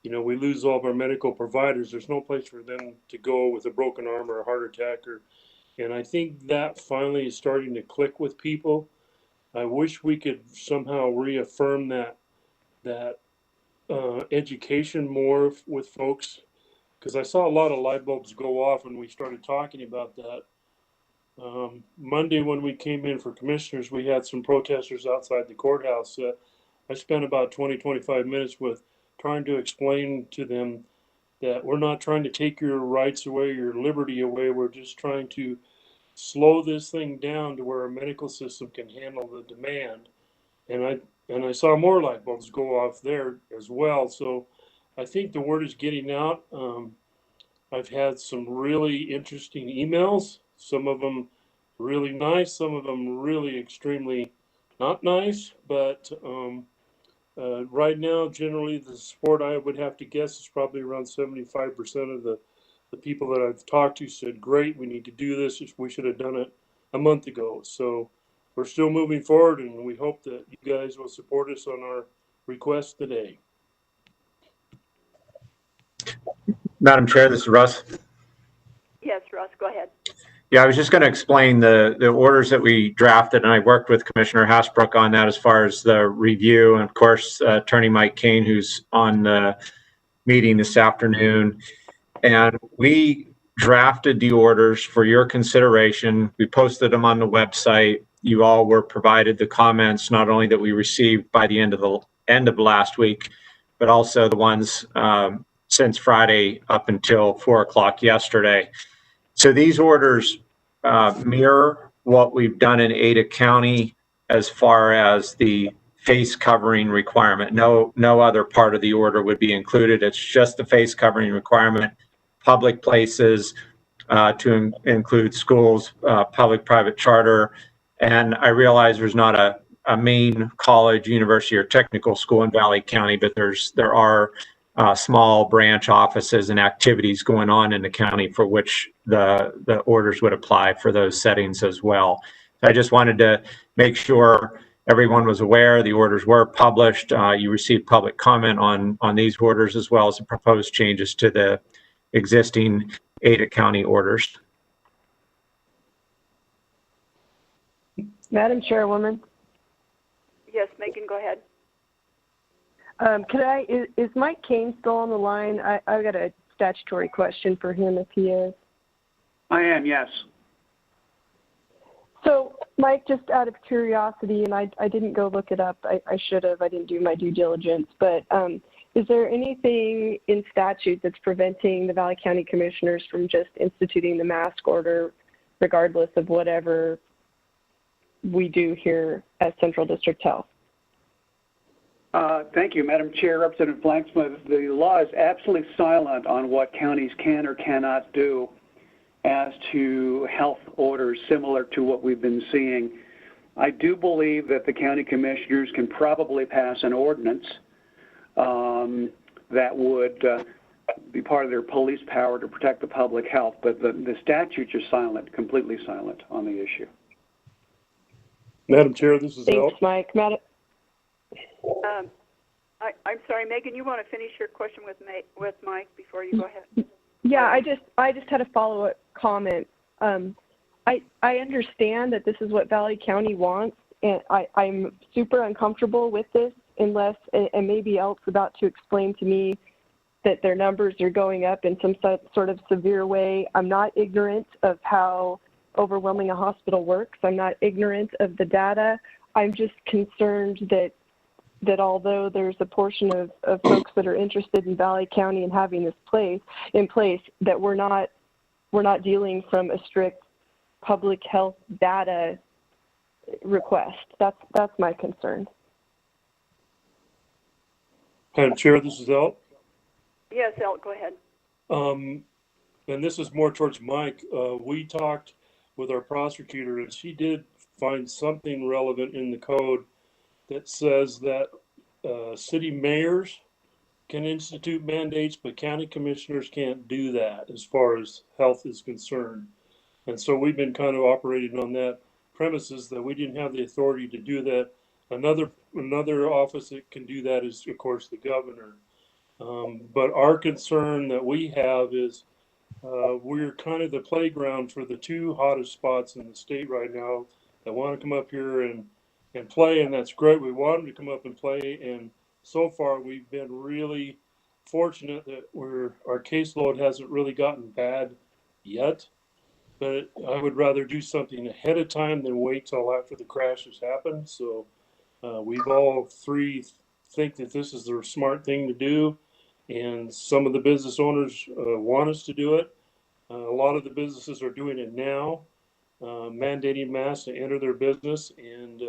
we lose all of our medical providers, there's no place for them to go with a broken arm or a heart attack. And I think that finally is starting to click with people. I wish we could somehow reaffirm that education more with folks, because I saw a lot of light bulbs go off when we started talking about that. Monday when we came in for commissioners, we had some protesters outside the courthouse. I spent about 20-25 minutes with trying to explain to them that we're not trying to take your rights away, your liberty away. We're just trying to slow this thing down to where our medical system can handle the demand. And I saw more light bulbs go off there as well. So I think the word is getting out. I've had some really interesting emails, some of them really nice, some of them really extremely not nice, but right now, generally, the support, I would have to guess, is probably around 75% of the people that I've talked to said, great, we need to do this. We should have done it a month ago. So we're still moving forward, and we hope that you guys will support us on our request today. Madam Chair, this is Russ. Yes, Russ, go ahead. Yeah, I was just going to explain the orders that we drafted, and I worked with Commissioner Hasbrouck on that as far as the review, and of course, Attorney Mike Kane, who's on the meeting this afternoon. And we drafted the orders for your consideration. We posted them on the website. You all were provided the comments, not only that we received by the end of last week, but also the ones since Friday up until 4 o'clock yesterday. So these orders mirror what we've done in Ada County as far as the face covering requirement. No other part of the order would be included. It's just the face covering requirement, public places to include schools, public, private, charter. And I realize there's not a main college, university, or technical school in Valley County, but there are small branch offices and activities going on in the county for which the orders would apply for those settings as well. I just wanted to make sure everyone was aware the orders were published. You received public comment on these orders as well as the proposed changes to the existing Ada County orders. Madam Chairwoman. Yes, Megan, go ahead. Is Mike Kane still on the line? I've got a statutory question for him if he is. I am, yes. So, Mike, just out of curiosity, and I didn't go look it up. I should have. I didn't do my due diligence. But is there anything in statute that's preventing the Valley County Commissioners from just instituting the mask order regardless of whatever we do here at Central District Health. Thank you, Madam Chair, Representative Blanksmith. The law is absolutely silent on what counties can or cannot do as to health orders similar to what we've been seeing. I do believe that the county commissioners can probably pass an ordinance that would be part of their police power to protect the public health, but the statutes are silent, completely silent on the issue. Madam Chair, this is Thanks, Mike. I'm sorry, Megan, you want to finish your question with Mike before you go ahead? Yeah, I just had a follow-up comment. I understand that this is what Valley County wants, and I'm super uncomfortable with this unless, and maybe Elt's about to explain to me that their numbers are going up in some sort of severe way. I'm not ignorant of how overwhelming a hospital works. I'm not ignorant of the data. I'm just concerned that although there's a portion of folks that are interested in Valley County and having this in place, that we're not dealing from a strict public health data request. That's my concern. Madam Chair, this is Elt. Yes, Elt, go ahead. And this is more towards Mike. We talked with our prosecutor, and she did find something relevant in the code that says that city mayors can institute mandates, but county commissioners can't do that as far as health is concerned. And so we've been kind of operating on that premises that we didn't have the authority to do that. Another office that can do that is, of course, the governor. But our concern that we have is we're kind of the playground for the two hottest spots in the state right now that want to come up here and play, and that's great. We want them to come up and play, and so far we've been really fortunate that our caseload hasn't really gotten bad yet. But I would rather do something ahead of time than wait till after the crashes happen. So we've all three think that this is the smart thing to do, and some of the business owners want us to do it. A lot of the businesses are doing it now, mandating masks to enter their business, and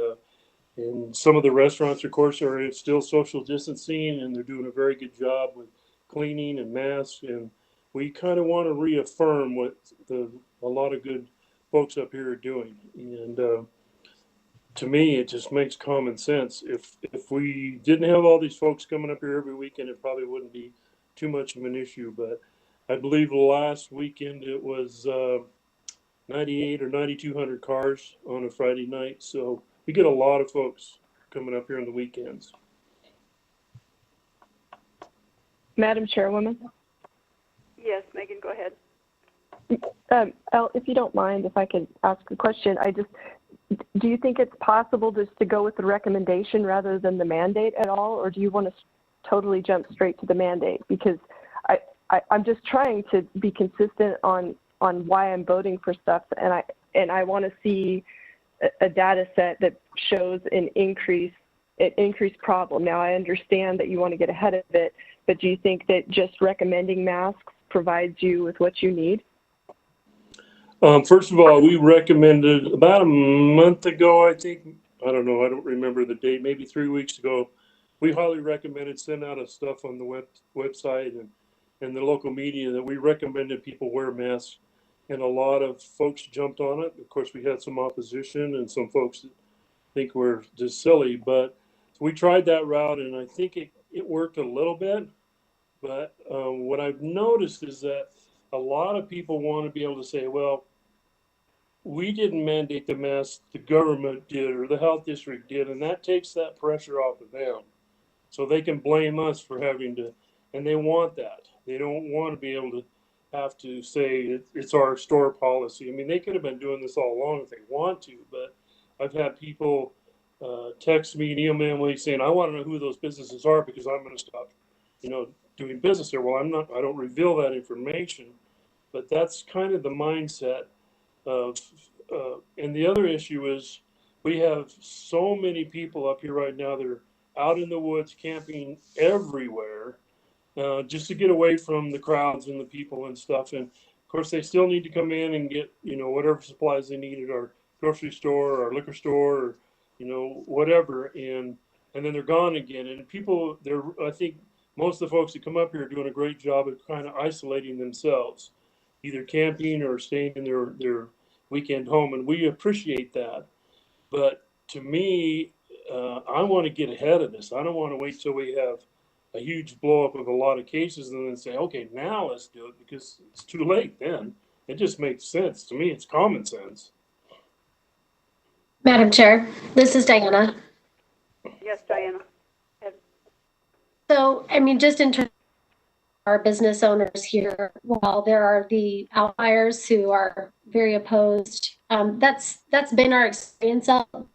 some of the restaurants, of course, are still social distancing, and they're doing a very good job with cleaning and masks. And we kind of want to reaffirm what a lot of good folks up here are doing. And to me, it just makes common sense. If we didn't have all these folks coming up here every weekend, it probably wouldn't be too much of an issue. But I believe last weekend it was 98 or 9,200 cars on a Friday night. So we get a lot of folks coming up here on the weekends. Madam Chairwoman? Yes, Megan, go ahead. If you don't mind, if I could ask a question, do you think it's possible just to go with the recommendation rather than the mandate at all, or do you want to totally jump straight to the mandate? Because I'm just trying to be consistent on why I'm voting for stuff, and I want to see a data set that shows an increased problem. Now, I understand that you want to get ahead of it, but do you think that just recommending masks provides you with what you need? First of all, we recommended about a month ago, I think, I don't know, I don't remember the date, maybe 3 weeks ago, we highly recommended send out a stuff on the website and the local media that we recommended people wear masks. And a lot of folks jumped on it. Of course, we had some opposition and some folks that think we're just silly, but we tried that route, and I think it worked a little bit. But what I've noticed is that a lot of people want to be able to say, well, we didn't mandate the mask, the government did, or the health district did, and that takes that pressure off of them. So they can blame us for having to, and they want that. They don't want to be able to have to say it's our store policy. I mean, they could have been doing this all along if they want to, but I've had people text me and email me saying, I want to know who those businesses are because I'm going to stop, doing business there. Well, I don't reveal that information, but that's kind of the mindset of, and the other issue is we have so many people up here right now that are out in the woods camping everywhere, just to get away from the crowds and the people and stuff. And of course, they still need to come in and get, whatever supplies they need at our grocery store or liquor store or, you know, whatever, and then they're gone again. And people, I think most of the folks that come up here are doing a great job of kind of isolating themselves, either camping or staying in their weekend home, and we appreciate that. But to me, I want to get ahead of this. I don't want to wait till we have a huge blow up of a lot of cases and then say, okay, now let's do it, because it's too late then. It just makes sense. To me, it's common sense. Madam Chair, this is Diana. Yes, Diana. So, I mean, just in terms of our business owners here, while there are the outliers who are very opposed, that's been our experience.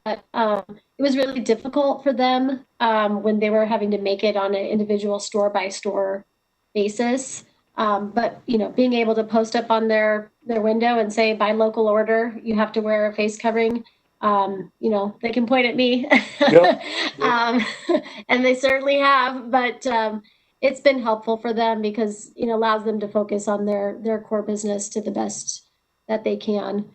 But it was really difficult for them when they were having to make it on an individual store by store basis. But you know, being able to post up on their window and say, by local order, you have to wear a face covering. You know, they can point at me. Yep. And they certainly have, but it's been helpful for them because it allows them to focus on their core business to the best that they can.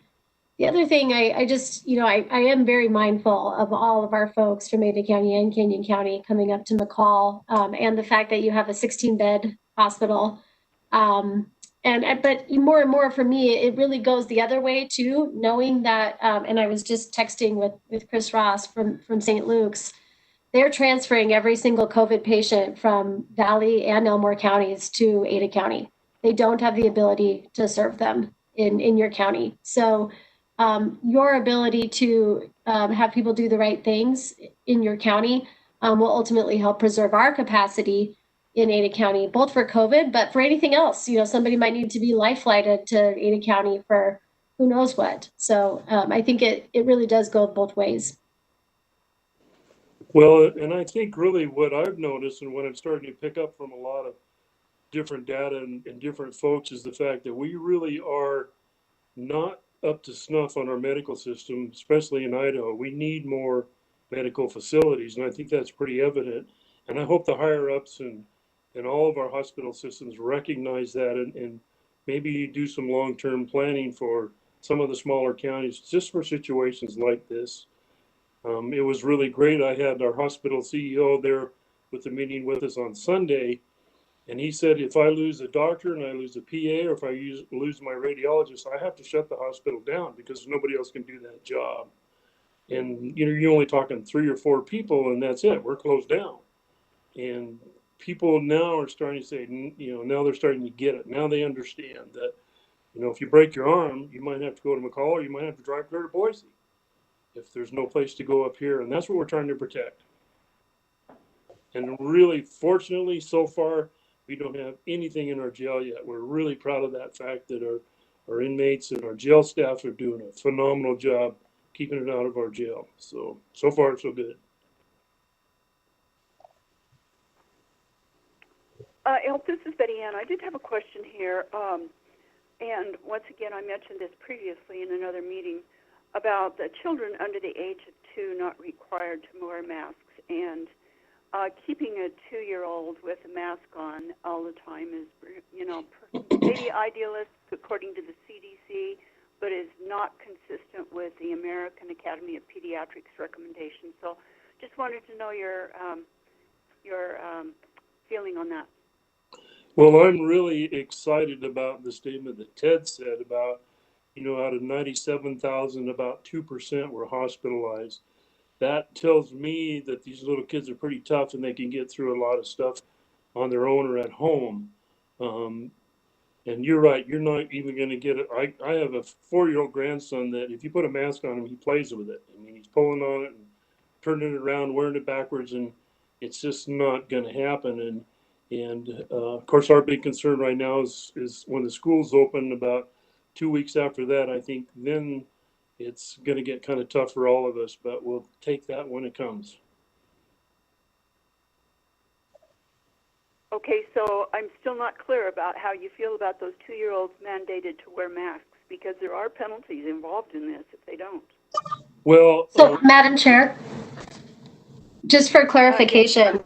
The other thing, I just, I am very mindful of all of our folks from Ada County and Canyon County coming up to McCall, and the fact that you have a 16-bed hospital. But more and more for me, it really goes the other way too, knowing that, and I was just texting with Chris Ross from St. Luke's, they're transferring every single COVID patient from Valley and Elmore counties to Ada County. They don't have the ability to serve them in your county. So your ability to have people do the right things in your county will ultimately help preserve our capacity in Ada County, both for COVID, but for anything else. Somebody might need to be life flighted to Ada County for who knows what. So I think it really does go both ways. Well, and I think really what I've noticed and what I'm starting to pick up from a lot of different data and different folks is the fact that we really are not up to snuff on our medical system, especially in Idaho. We need more medical facilities, and I think that's pretty evident. And I hope the higher ups and all of our hospital systems recognize that and maybe do some long-term planning for some of the smaller counties just for situations like this. It was really great. I had our hospital CEO there with the meeting with us on Sunday, and he said, if I lose a doctor and I lose a PA, or if I lose my radiologist, I have to shut the hospital down because nobody else can do that job. And you're only talking 3 or 4 people, and that's it. We're closed down. And people now are starting to say, now they're starting to get it. Now they understand that, if you break your arm, you might have to go to McCall, or you might have to drive clear to Boise if there's no place to go up here. And that's what we're trying to protect. And really, fortunately, so far, we don't have anything in our jail yet. We're really proud of that fact that our inmates and our jail staff are doing a phenomenal job keeping it out of our jail. So far, so good. This is Betty Ann. I did have a question here. And once again, I mentioned this previously in another meeting about the children under the age of 2 not required to wear masks. And keeping a 2-year-old with a mask on all the time is, maybe idealist according to the CDC, but is not consistent with the American Academy of Pediatrics recommendation. So just wanted to know your feeling on that. Well, I'm really excited about the statement that Ted said about, out of 97,000, about 2% were hospitalized. That tells me that these little kids are pretty tough and they can get through a lot of stuff on their own or at home. And you're right, you're not even going to get it. I have a 4-year-old grandson that if you put a mask on him, he plays with it. I mean, he's pulling on it and turning it around, wearing it backwards, and it's just not going to happen. And of course, our big concern right now is when the schools open about 2 weeks after that, I think then it's going to get kind of tough for all of us, but we'll take that when it comes. Okay, so I'm still not clear about how you feel about those 2-year-olds mandated to wear masks, because there are penalties involved in this if they don't. Well, so Madam Chair, just for clarification,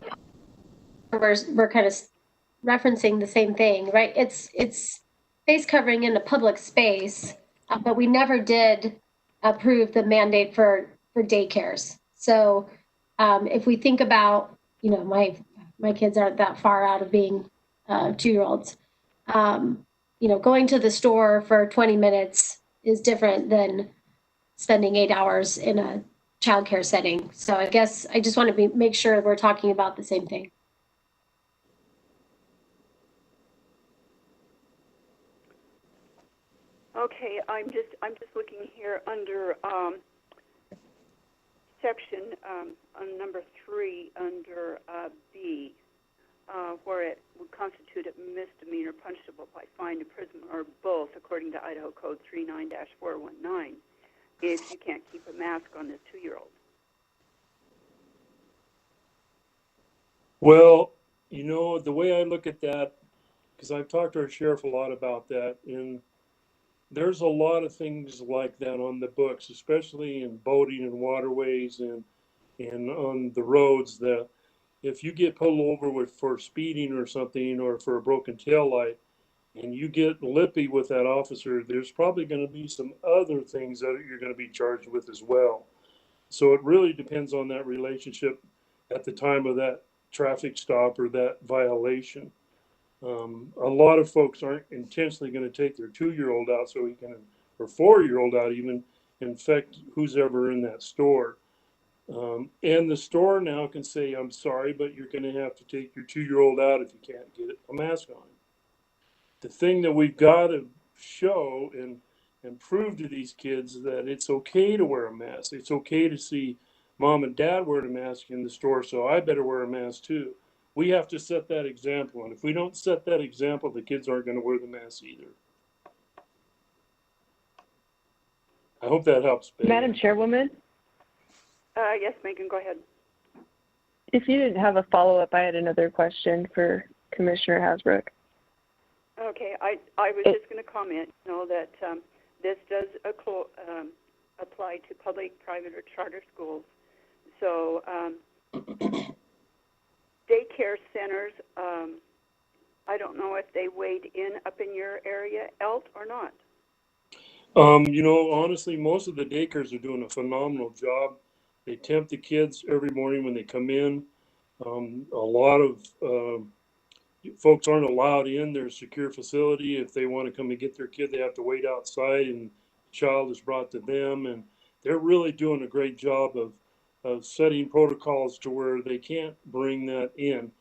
we're kind of referencing the same thing, right? It's face covering in a public space, but we never did approve the mandate for daycares. So if we think about, you know, my kids aren't that far out of being 2-year-olds. You know, going to the store for 20 minutes is different than spending 8 hours in a childcare setting. So I guess I just want to make sure we're talking about the same thing. Okay, I'm just looking here under section on number 3 under B, where it would constitute a misdemeanor punishable by fine, imprisonment, or both, according to Idaho Code 39-419, if you can't keep a mask on this 2-year-old. Well, you know, the way I look at that, because I've talked to our sheriff a lot about that, and there's a lot of things like that on the books, especially in boating and waterways and on the roads, that if you get pulled over for speeding or something, or for a broken tail light, and you get lippy with that officer, there's probably going to be some other things that you're going to be charged with as well. So it really depends on that relationship at the time of that traffic stop or that violation. A lot of folks aren't intentionally going to take their 2-year-old out so he can, or 4-year-old out even, infect who's ever in that store. And the store now can say, I'm sorry, but you're going to have to take your 2-year-old out if you can't get a mask on. The thing that we've got to show and prove to these kids that it's okay to wear a mask. It's okay to see mom and dad wearing a mask in the store, so I better wear a mask too. We have to set that example, and if we don't set that example, the kids aren't going to wear the mask either. I hope that helps, Betty. Madam Chairwoman? Yes, Megan, go ahead. If you didn't have a follow-up, I had another question for Commissioner Hasbrouck. Okay, I was just going to comment, you know, that this does apply to public, private, or charter schools. So daycare centers, I don't know if they weighed in up in your area, Elt, or not. You know, honestly, most of the daycares are doing a phenomenal job. They tempt the kids every morning when they come in. A lot of folks aren't allowed in their secure facility. If they want to come and get their kid, they have to wait outside, and the child is brought to them. And they're really doing a great job of setting protocols to where they can't bring that in.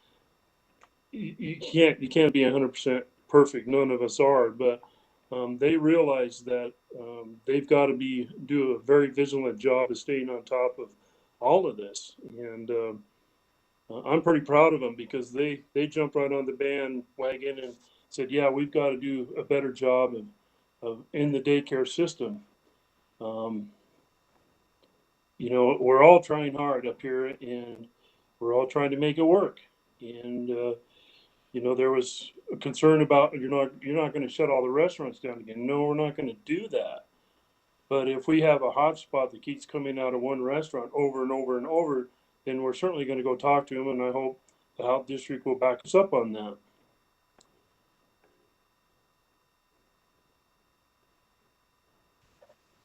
You can't be 100% perfect. None of us are, but they realize that they've got to do a very vigilant job of staying on top of all of this. And I'm pretty proud of them because they jumped right on the bandwagon and said, yeah, we've got to do a better job of in the daycare system. You know, we're all trying hard up here, and we're all trying to make it work. And you know, there was a concern about you're not going to shut all the restaurants down again. No, we're not going to do that. But if we have a hot spot that keeps coming out of one restaurant over and over and over, then we're certainly going to go talk to them, and I hope the health district will back us up on that.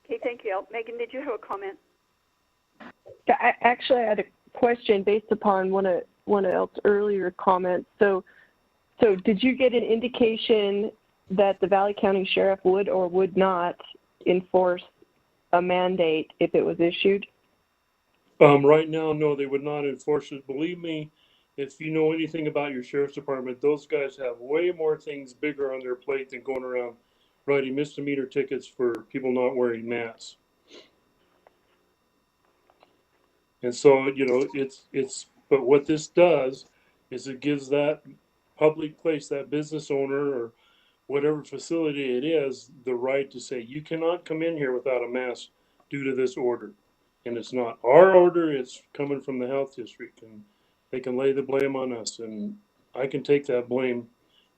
Okay, thank you, Elt. Megan, did you have a comment? I actually had a question based upon one of Elt's earlier comments. So did you get an indication that the Valley County Sheriff would or would not enforce a mandate if it was issued? Right now, no, they would not enforce it. Believe me, if you know anything about your sheriff's department, those guys have way more things bigger on their plate than going around writing misdemeanor tickets for people not wearing masks. And so, you know, but what this does is it gives that public place, that business owner or whatever facility it is, the right to say, you cannot come in here without a mask due to this order. And it's not our order, it's coming from the health district, and they can lay the blame on us. And I can take that blame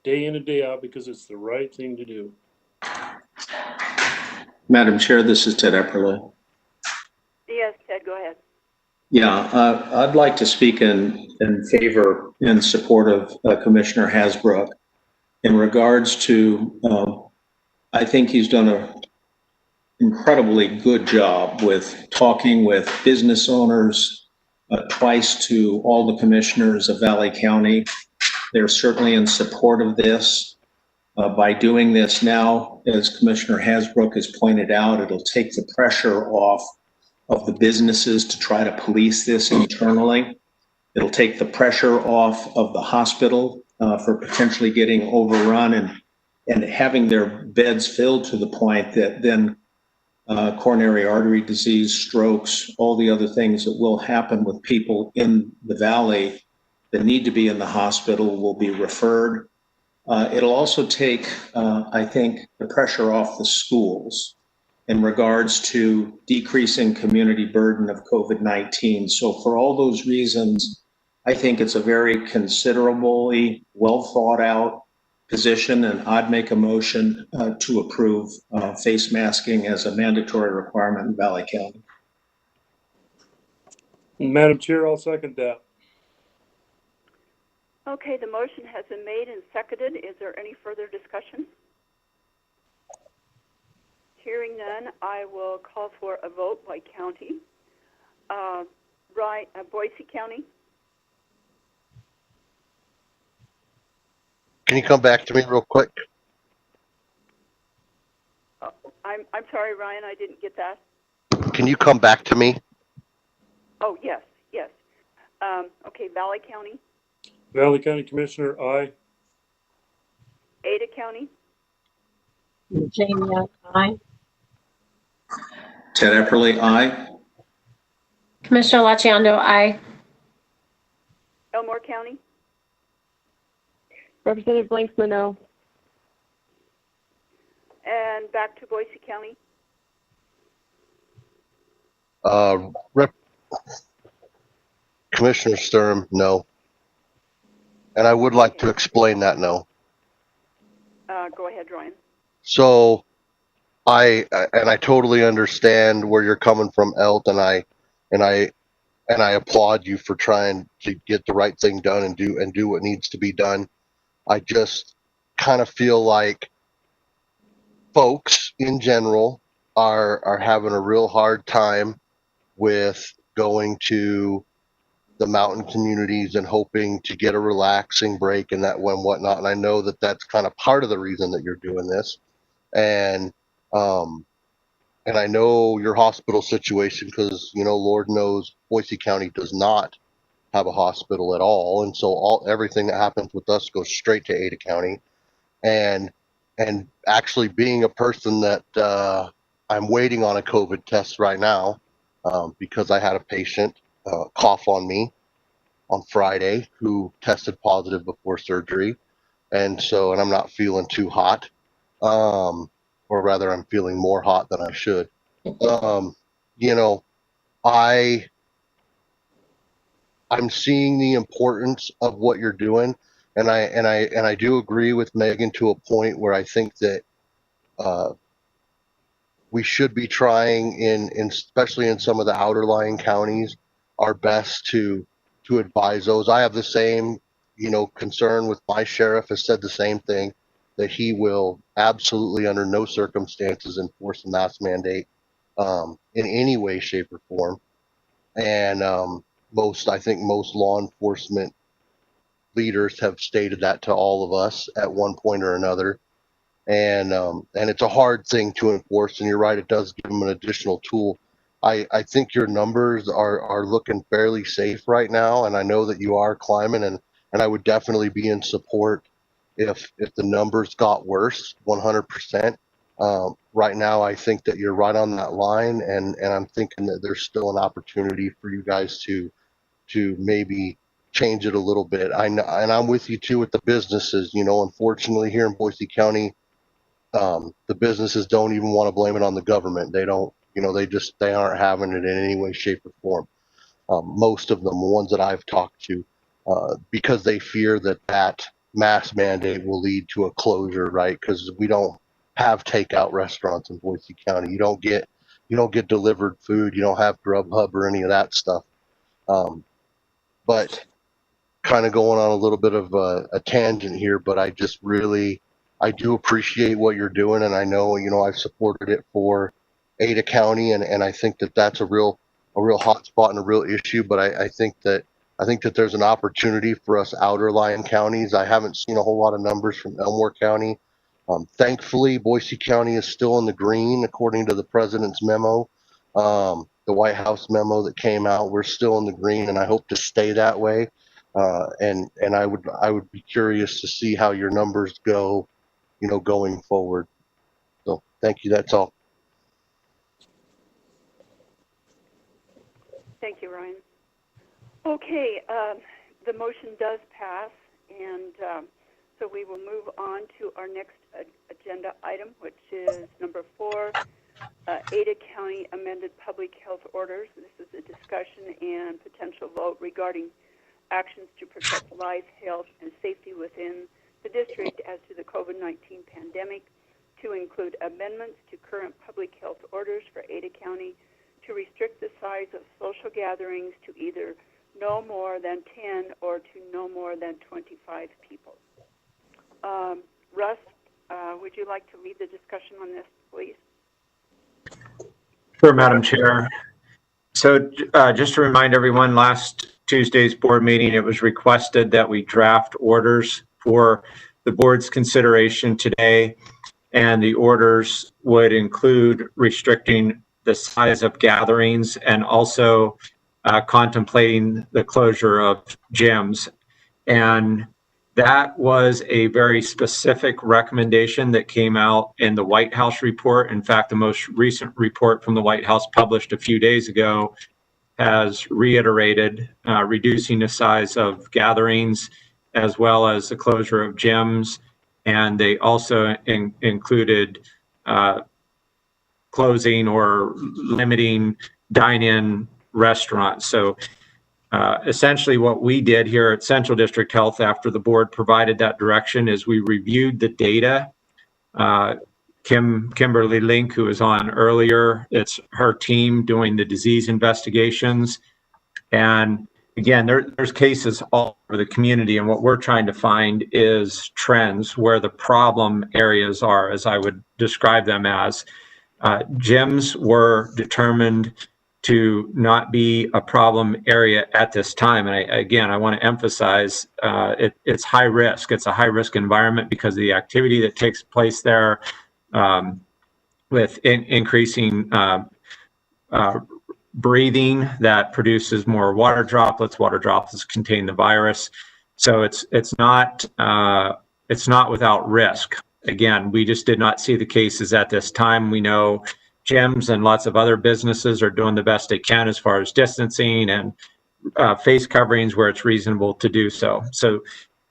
day in and day out because it's the right thing to do. Madam Chair, this is Ted Epperle. Yes, Ted, go ahead. Yeah, I'd like to speak in favor, in support of Commissioner Hasbrouck in regards to, I think he's done incredibly good job with talking with business owners, twice to all the commissioners of Valley County. They're certainly in support of this. By doing this now, as Commissioner Hasbrouck has pointed out, it'll take the pressure off of the businesses to try to police this internally. It'll take the pressure off of the hospital for potentially getting overrun and having their beds filled to the point that then coronary artery disease, strokes, all the other things that will happen with people in the valley that need to be in the hospital will be referred. It'll also take, I think, the pressure off the schools in regards to decreasing community burden of COVID-19. So for all those reasons, I think it's a very considerably well thought out position, and I'd make a motion to approve face masking as a mandatory requirement in Valley County. Madam Chair, I'll second that. Okay, the motion has been made and seconded. Is there any further discussion? Hearing none, I will call for a vote by county. Boise County. Can you come back to me real quick? I'm sorry, Ryan, I didn't get that. Can you come back to me? Oh, yes. Okay, Valley County. Valley County Commissioner, aye. Ada County. Jamie, aye. Ted Epperly, aye. Commissioner Laciando, aye. Elmore County. Representative Blanksma, no. And back to Boise County. Commissioner Sturm, no. And I would like to explain that no. Go ahead, Ryan. So I totally understand where you're coming from, Elt, and I applaud you for trying to get the right thing done and do what needs to be done. I just kind of feel like folks in general are having a real hard time with going to the mountain communities and hoping to get a relaxing break and whatnot. And I know that that's kind of part of the reason that you're doing this. And I know your hospital situation, because, Lord knows Boise County does not have a hospital at all. And so everything that happens with us goes straight to Ada County. And actually being a person that I'm waiting on a COVID test right now because I had a patient cough on me on Friday who tested positive before surgery. And I'm not feeling too hot. Or rather, I'm feeling more hot than I should. I'm seeing the importance of what you're doing, and I do agree with Megan to a point where I think that we should be trying especially in some of the outerlying counties, our best to advise those. I have the same concern with my sheriff has said the same thing, that he will absolutely under no circumstances enforce a mask mandate in any way, shape, or form. And I think most law enforcement leaders have stated that to all of us at one point or another. And it's a hard thing to enforce. And you're right, it does give them an additional tool. I think your numbers are looking fairly safe right now. And I know that you are climbing, and I would definitely be in support if the numbers got worse, 100%. Right now, I think that you're right on that line, and I'm thinking that there's still an opportunity for you guys to maybe change it a little bit. And I'm with you too with the businesses. Unfortunately, here in Boise County, the businesses don't even want to blame it on the government. They don't. They aren't having it in any way, shape, or form. Most of them, the ones that I've talked to, because they fear that mask mandate will lead to a closure, right? Because we don't have takeout restaurants in Boise County. You don't get delivered food. You don't have Grubhub or any of that stuff. But kind of going on a little bit of a tangent here, but I do appreciate what you're doing, and I know I've supported it for Ada County, and I think that that's a real hot spot and a real issue. But I think that there's an opportunity for us outerlying counties. I haven't seen a whole lot of numbers from Elmore County. Thankfully, Boise County is still in the green, according to the president's memo, the White House memo that came out. We're still in the green, and I hope to stay that way. And I would be curious to see how your numbers go, going forward. So thank you. That's all. Thank you, Ryan. Okay, the motion does pass, and so we will move on to our next agenda item, which is number 4, Ada County amended public health orders. This is a discussion and potential vote regarding actions to protect life, health, and safety within the district as to the COVID-19 pandemic, to include amendments to current public health orders for Ada County to restrict the size of social gatherings to either no more than 10 or to no more than 25 people. Russ, would you like to lead the discussion on this, please? Sure, Madam Chair. So just to remind everyone, last Tuesday's board meeting, it was requested that we draft orders for the board's consideration today, and the orders would include restricting the size of gatherings and also contemplating the closure of gyms. And that was a very specific recommendation that came out in the White House report. In fact, the most recent report from the White House published a few days ago has reiterated reducing the size of gatherings as well as the closure of gyms. And they also included closing or limiting dine-in restaurants. So essentially what we did here at Central District Health after the board provided that direction is we reviewed the data. Kimberly Link, who was on earlier, it's her team doing the disease investigations. And again, there's cases all over the community, and what we're trying to find is trends where the problem areas are, as I would describe them as. Gyms were determined to not be a problem area at this time. And I want to emphasize it's high risk. It's a high risk environment because of the activity that takes place there with increasing breathing that produces more water droplets. Water droplets contain the virus. So it's not without risk. Again, we just did not see the cases at this time. We know gyms and lots of other businesses are doing the best they can as far as distancing and face coverings where it's reasonable to do so. So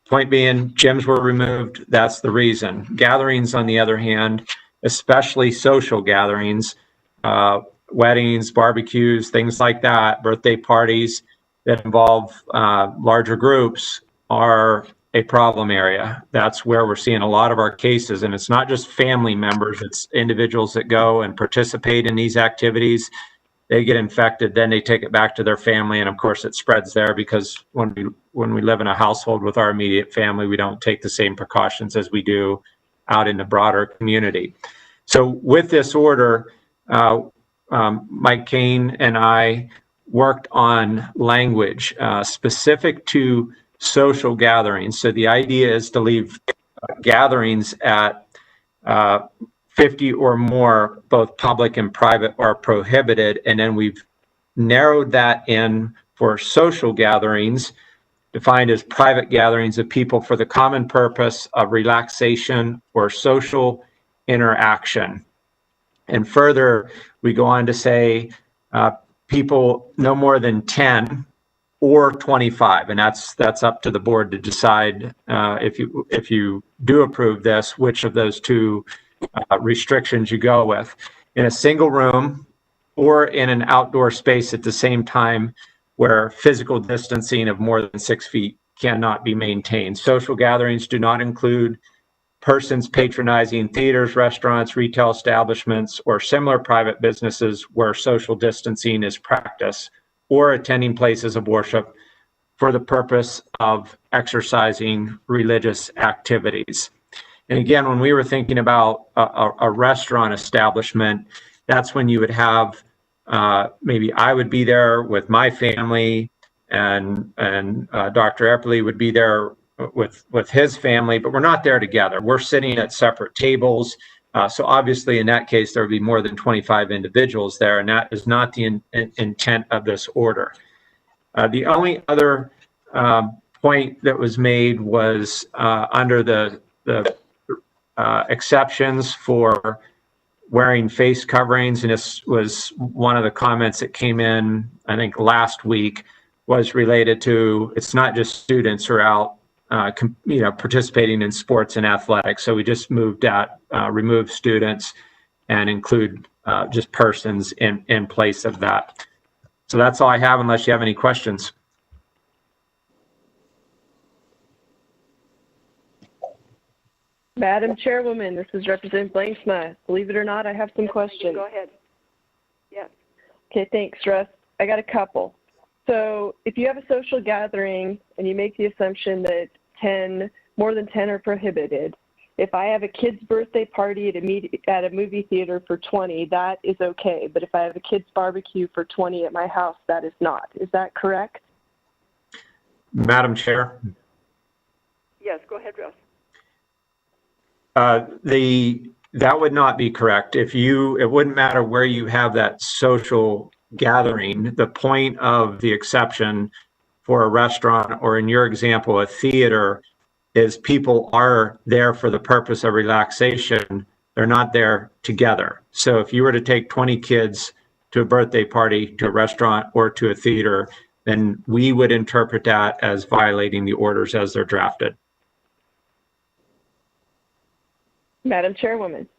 point being, gyms were removed. That's the reason. Gatherings, on the other hand, especially social gatherings, weddings, barbecues, things like that, birthday parties that involve larger groups are a problem area. That's where we're seeing a lot of our cases. And it's not just family members, it's individuals that go and participate in these activities. They get infected, then they take it back to their family. And of course it spreads there because when we live in a household with our immediate family, we don't take the same precautions as we do out in the broader community. So with this order, Mike Kane and I worked on language specific to social gatherings. So the idea is to leave gatherings at 50 or more, both public and private, are prohibited. And then we've narrowed that in for social gatherings, defined as private gatherings of people for the common purpose of relaxation or social interaction. And further, we go on to say people no more than 10 or 25, and that's up to the board to decide if you do approve this, which of those two restrictions you go with. In a single room or in an outdoor space at the same time where physical distancing of more than 6 feet cannot be maintained. Social gatherings do not include persons patronizing theaters, restaurants, retail establishments, or similar private businesses where social distancing is practiced, or attending places of worship for the purpose of exercising religious activities. And again, when we were thinking about a restaurant establishment, that's when you would have, maybe I would be there with my family, and Dr. Epperly would be there with his family, but we're not there together. We're sitting at separate tables. So obviously in that case, there would be more than 25 individuals there, and that is not the intent of this order. The only other point that was made was under the exceptions for wearing face coverings, and this was one of the comments that came in, I think, last week, was related to, it's not just students who are out participating in sports and athletics. So we just moved that, remove students and include just persons in place of that. So that's all I have, unless you have any questions. Madam Chairwoman, this is Representative Blanksma. Believe it or not, I have some questions. Go ahead. Yes. Okay, thanks, Russ. I got a couple. So if you have a social gathering and you make the assumption that more than 10 are prohibited, if I have a kid's birthday party at a movie theater for 20, that is okay. But if I have a kid's barbecue for 20 at my house, that is not. Is that correct? Madam Chair? Yes, go ahead, Russ. That would not be correct. It wouldn't matter where you have that social gathering. The point of the exception for a restaurant, or in your example, a theater, is people are there for the purpose of relaxation. They're not there together. So if you were to take 20 kids to a birthday party, to a restaurant, or to a theater, then we would interpret that as violating the orders as they're drafted. Madam Chairwoman.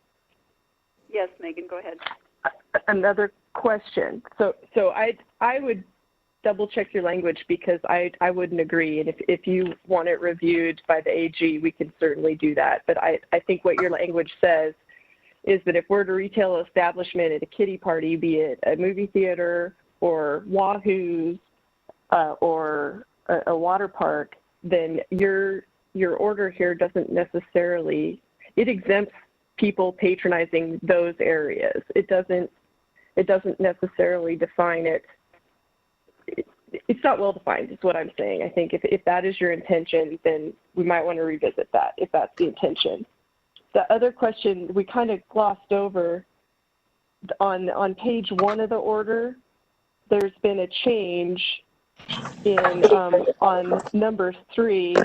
Yes, Megan, go ahead. Another question. So I would double check your language, because I wouldn't agree. And if you want it reviewed by the AG, we can certainly do that. But I think what your language says is that if we're at a retail establishment at a kiddie party, be it a movie theater or Wahoo's or a water park, then your order here doesn't necessarily, it exempts people patronizing those areas. It doesn't necessarily define it. It's not well defined, is what I'm saying. I think if that is your intention, then we might want to revisit that, if that's the intention. The other question we kind of glossed over, on page 1 of the order, there's been a change in on number 3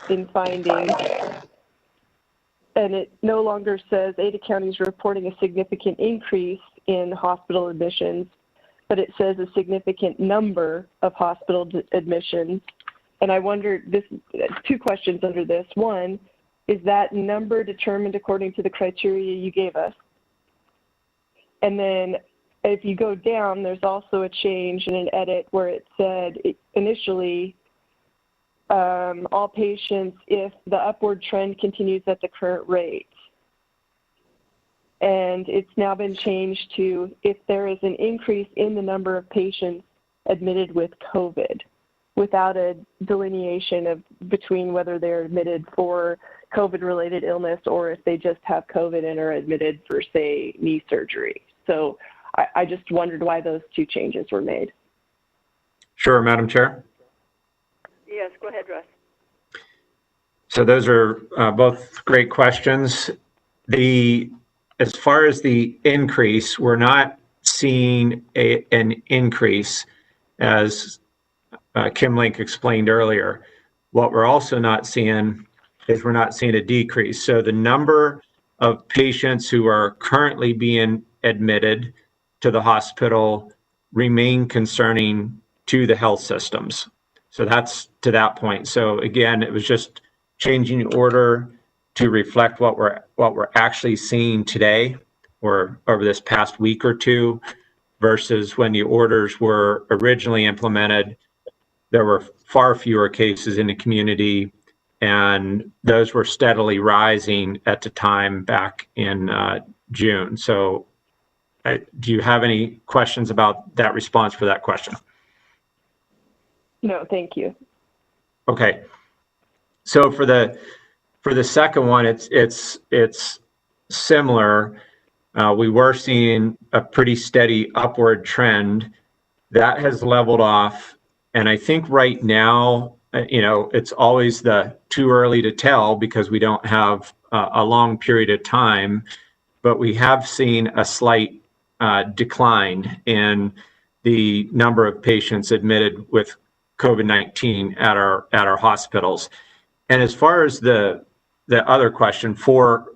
in findings, and it no longer says Ada County is reporting a significant increase in hospital admissions, but it says a significant number of hospital admissions. And I wonder, two questions under this. One, is that number determined according to the criteria you gave us? And then if you go down, there's also a change in an edit where it said initially all patients if the upward trend continues at the current rate. And it's now been changed to if there is an increase in the number of patients admitted with COVID, without a delineation between whether they're admitted for COVID-related illness or if they just have COVID and are admitted for, say, knee surgery. So I just wondered why those two changes were made. Sure, Madam Chair. Yes, go ahead, Russ. So those are both great questions. As far as the increase, we're not seeing an increase, as Kim Link explained earlier. What we're also not seeing is we're not seeing a decrease. So the number of patients who are currently being admitted to the hospital remain concerning to the health systems. So that's to that point. So again, it was just changing order to reflect what we're actually seeing today or over this past week or two, versus when the orders were originally implemented, there were far fewer cases in the community, and those were steadily rising at the time back in June. So do you have any questions about that response for that question? No, thank you. Okay. So for the second one, it's similar. We were seeing a pretty steady upward trend. That has leveled off. And I think right now, it's always too early to tell because we don't have a long period of time, but we have seen a slight decline in the number of patients admitted with COVID-19 at our hospitals. And as far as the other question, for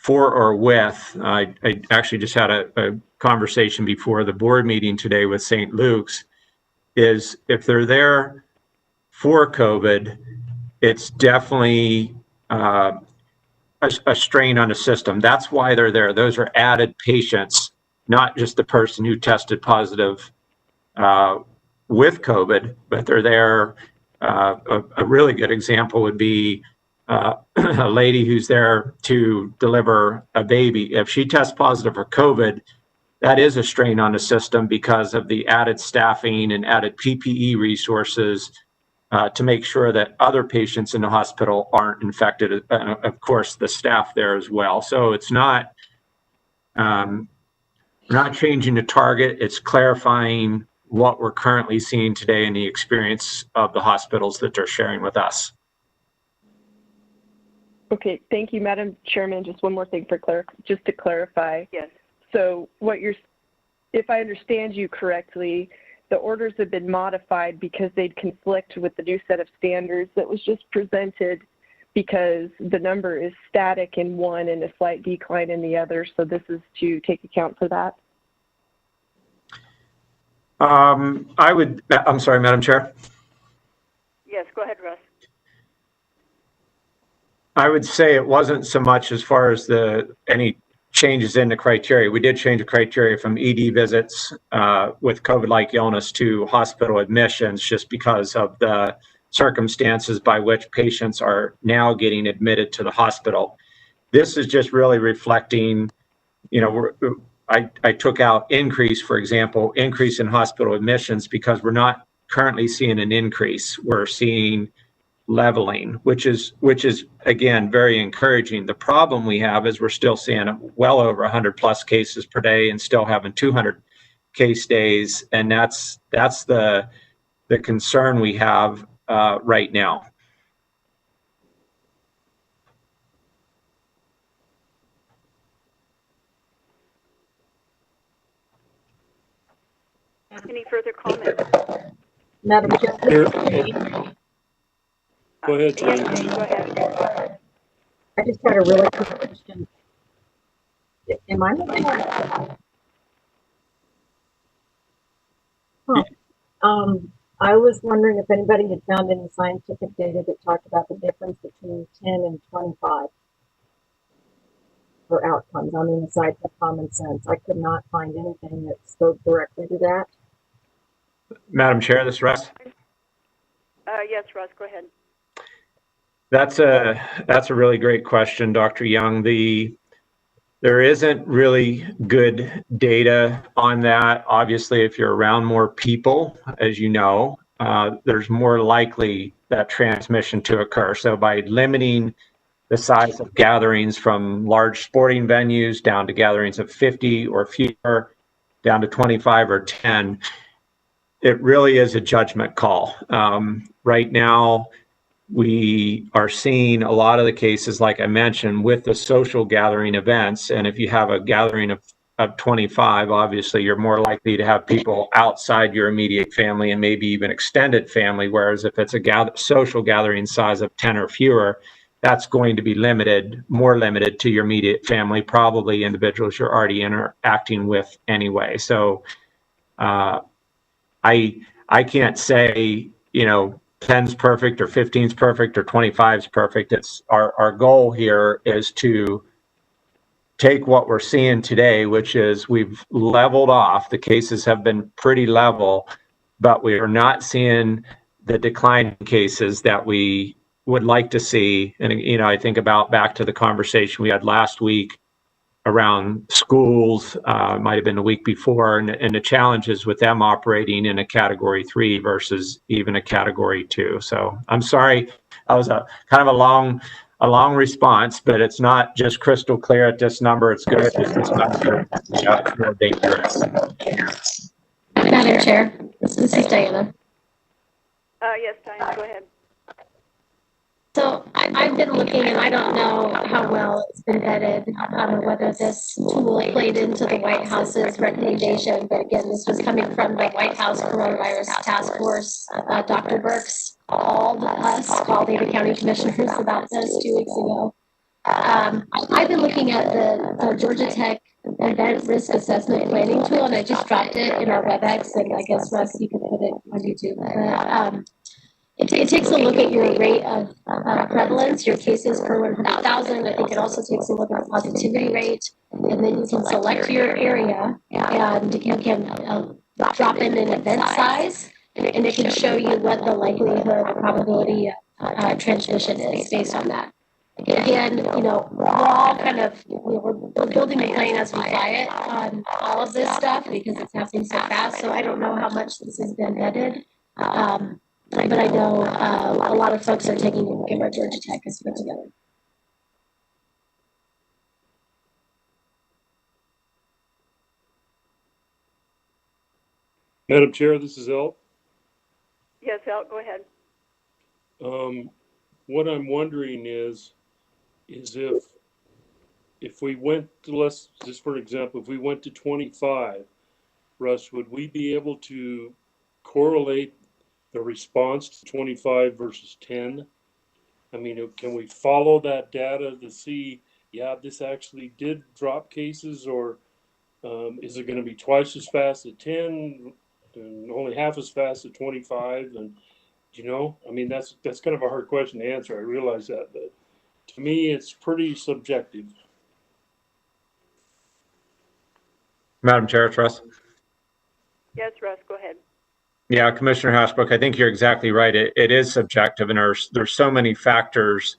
or with, I actually just had a conversation before the board meeting today with St. Luke's, is if they're there for COVID, it's definitely a strain on the system. That's why they're there. Those are added patients, not just the person who tested positive with COVID, but they're there. A really good example would be a lady who's there to deliver a baby. If she tests positive for COVID, that is a strain on the system because of the added staffing and added PPE resources to make sure that other patients in the hospital aren't infected. Of course, the staff there as well. So it's not, we're not changing the target. It's clarifying what we're currently seeing today in the experience of the hospitals that they're sharing with us. Okay, thank you, Madam Chairman. Just one more thing just to clarify. Yes. So if I understand you correctly, the orders have been modified because they'd conflict with the new set of standards that was just presented because the number is static in one and a slight decline in the other. So this is to take account for that. I'm sorry, Madam Chair. Yes, go ahead, Russ. I would say it wasn't so much as far as any changes in the criteria. We did change the criteria from ED visits with COVID-like illness to hospital admissions just because of the circumstances by which patients are now getting admitted to the hospital. This is just really reflecting, I took out increase, for example, increase in hospital admissions because we're not currently seeing an increase. We're seeing leveling, which is again very encouraging. The problem we have is we're still seeing well over 100 plus cases per day and still having 200 case days, and that's the concern we have right now. Any further comments? Madam Chair. Go ahead, Jane. Yes, Jane, go ahead. I just had a really quick question. Am I moving on? Huh. I was wondering if anybody had found any scientific data that talked about the difference between 10 and 25 for outcomes. I mean, aside from common sense, I could not find anything that spoke directly to that. Madam Chair, this is Russ. Yes, Russ, go ahead. That's a really great question, Dr. Young. There isn't really good data on that. Obviously, if you're around more people, as you know, there's more likely that transmission to occur. So by limiting the size of gatherings from large sporting venues down to gatherings of 50 or fewer, down to 25 or 10, it really is a judgment call. Right now, we are seeing a lot of the cases, like I mentioned, with the social gathering events. And if you have a gathering of 25, obviously you're more likely to have people outside your immediate family and maybe even extended family. Whereas if it's a social gathering size of 10 or fewer, that's going to be more limited to your immediate family, probably individuals you're already interacting with anyway. So I can't say, 10's perfect or 15's perfect or 25's perfect. It's our goal here is to take what we're seeing today, which is we've leveled off. The cases have been pretty level, but we are not seeing the decline in cases that we would like to see. And, I think back to the conversation we had last week around schools, might have been the week before, and the challenges with them operating in a category 3 versus even a category 2. So I'm sorry, that was a kind of a long a long response, but it's not just crystal clear at this number. It's good. It's this number. It's more dangerous. Madam Chair, this is Diana. Yes, Diana, go ahead. So I've been looking, and I don't know how well it's been vetted, whether this tool played into the White House's recommendation. But again, this was coming from the White House Coronavirus Task Force. Dr. Birx called the County Commissioners about this 2 weeks ago. I've been looking at the Georgia Tech Event Risk Assessment Planning Tool, and I just dropped it in our WebEx, and I guess, Russ, you can put it on YouTube. But, it takes a look at your rate of prevalence, your cases per 100,000. I think it also takes a look at the positivity rate, and then you can select your area, and you can drop in an event size, and it can show you what the likelihood or probability of transmission is based on that. Again, we're all kind of, we're building the plane as we fly it on all of this stuff because it's happening so fast. So I don't know how much this has been vetted. But I know a lot of folks are taking a look at what Georgia Tech has put together. Madam Chair, this is Elt. Yes, Elt, go ahead. What I'm wondering is if we went to, let's just for example, if we went to 25, Russ, would we be able to correlate the response to 25 versus 10? I mean, can we follow that data to see, yeah, this actually did drop cases, or is it going to be twice as fast at 10 and only half as fast at 25? And, I mean, that's kind of a hard question to answer. I realize that, but to me, it's pretty subjective. Madam Chair, it's Russ. Yes, Russ, go ahead. Yeah, Commissioner Hasbrouck, I think you're exactly right. It is subjective, and there's so many factors,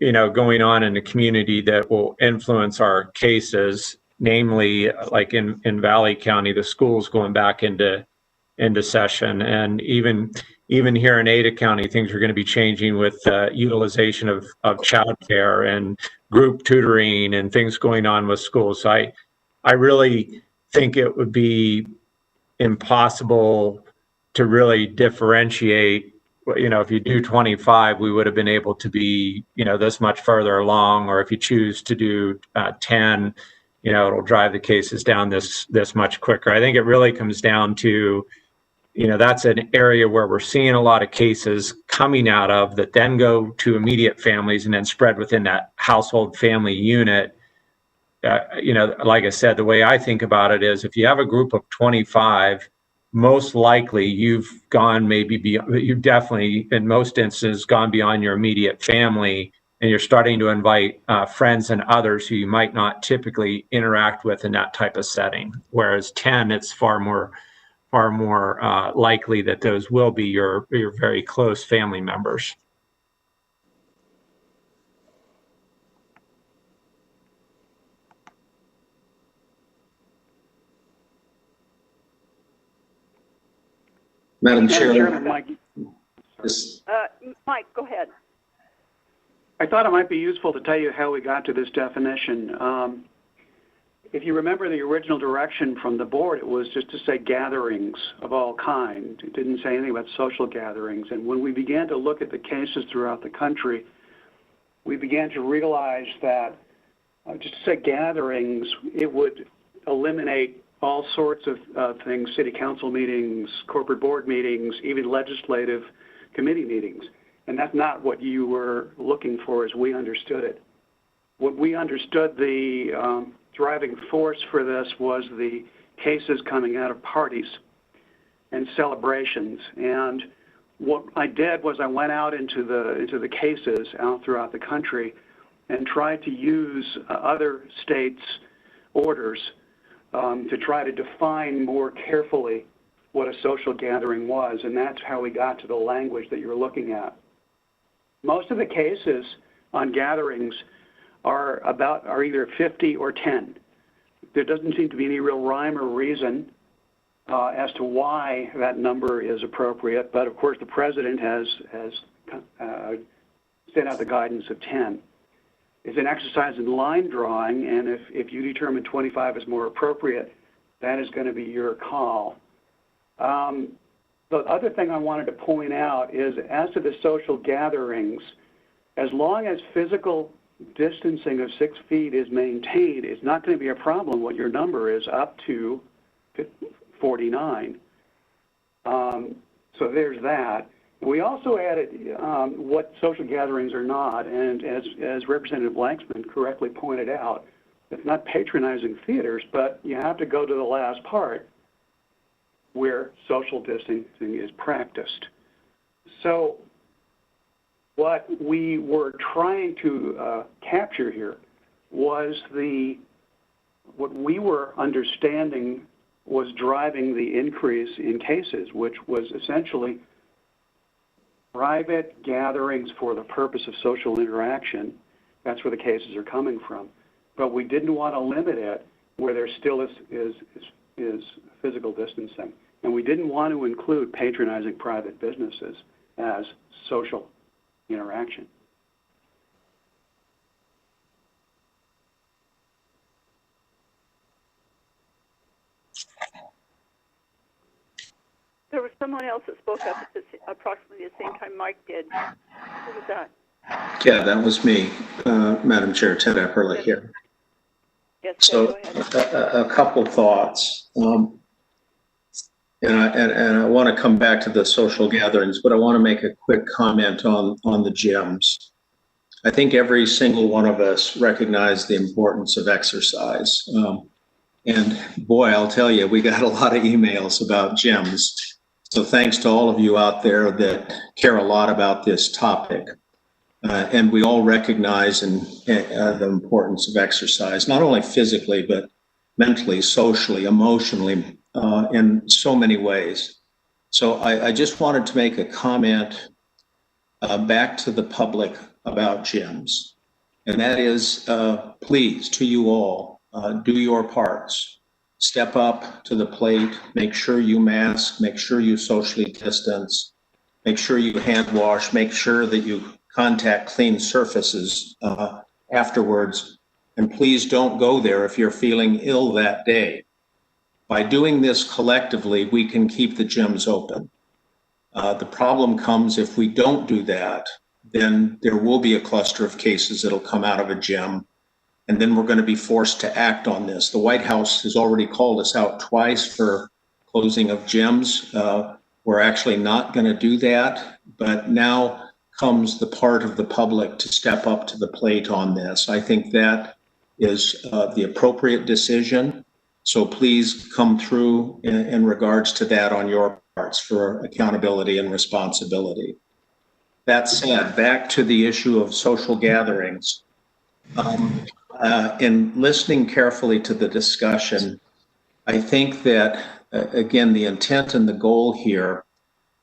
going on in the community that will influence our cases. Namely, like in Valley County, the schools going back into session, and even here in Ada County, things are going to be changing with utilization of childcare and group tutoring and things going on with schools. So I really think it would be impossible to really differentiate. If you do 25, we would have been able to be, this much further along, or if you choose to do 10, it'll drive the cases down this much quicker. I think it really comes down to, that's an area where we're seeing a lot of cases coming out of that then go to immediate families and then spread within that household family unit. Like I said, the way I think about it is if you have a group of 25, most likely you've definitely, in most instances, gone beyond your immediate family, and you're starting to invite friends and others who you might not typically interact with in that type of setting. Whereas 10, it's far more likely that those will be your very close family members. Madam Chair. Mike. Mike, go ahead. I thought it might be useful to tell you how we got to this definition. If you remember the original direction from the board, it was just to say gatherings of all kind. It didn't say anything about social gatherings. And when we began to look at the cases throughout the country, we began to realize that just to say gatherings, it would eliminate all sorts of things, city council meetings, corporate board meetings, even legislative committee meetings. And that's not what you were looking for as we understood it. What we understood the driving force for this was the cases coming out of parties and celebrations. And what I did was I went out into the cases out throughout the country and tried to use other states' orders to try to define more carefully what a social gathering was, and that's how we got to the language that you're looking at. Most of the cases on gatherings are either 50 or 10. There doesn't seem to be any real rhyme or reason as to why that number is appropriate, but of course the president has set out the guidance of 10. It's an exercise in line drawing, and if you determine 25 is more appropriate, that is going to be your call. The other thing I wanted to point out is, as to the social gatherings, as long as physical distancing of 6 feet is maintained, it's not going to be a problem what your number is up to 49. So there's that. We also added what social gatherings are not, and as Representative Langsman correctly pointed out, it's not patronizing theaters, but you have to go to the last part where social distancing is practiced. So what we were trying to capture here was what we were understanding was driving the increase in cases, which was essentially private gatherings for the purpose of social interaction. That's where the cases are coming from. But we didn't want to limit it where there still is physical distancing. And we didn't want to include patronizing private businesses as social interaction. There was someone else that spoke up at approximately the same time Mike did. Who was that? Yeah, that was me, Madam Chair, Ted Epperle here. Yes, so go ahead. A couple thoughts. And I want to come back to the social gatherings, but I want to make a quick comment on the gyms. I think every single one of us recognize the importance of exercise. And boy, I'll tell you, we got a lot of emails about gyms. So thanks to all of you out there that care a lot about this topic. And we all recognize the importance of exercise, not only physically, but mentally, socially, emotionally, in so many ways. So I just wanted to make a comment back to the public about gyms. And that is, please, to you all, do your parts. Step up to the plate, make sure you mask, make sure you socially distance, make sure you hand wash, make sure that you contact clean surfaces afterwards. And please don't go there if you're feeling ill that day. By doing this collectively, we can keep the gyms open. The problem comes if we don't do that, then there will be a cluster of cases that'll come out of a gym, and then we're going to be forced to act on this. The White House has already called us out twice for closing of gyms. We're actually not going to do that, but now comes the part of the public to step up to the plate on this. I think that is the appropriate decision. So please come through in regards to that on your parts for accountability and responsibility. That said, back to the issue of social gatherings. In listening carefully to the discussion, I think that, again, the intent and the goal here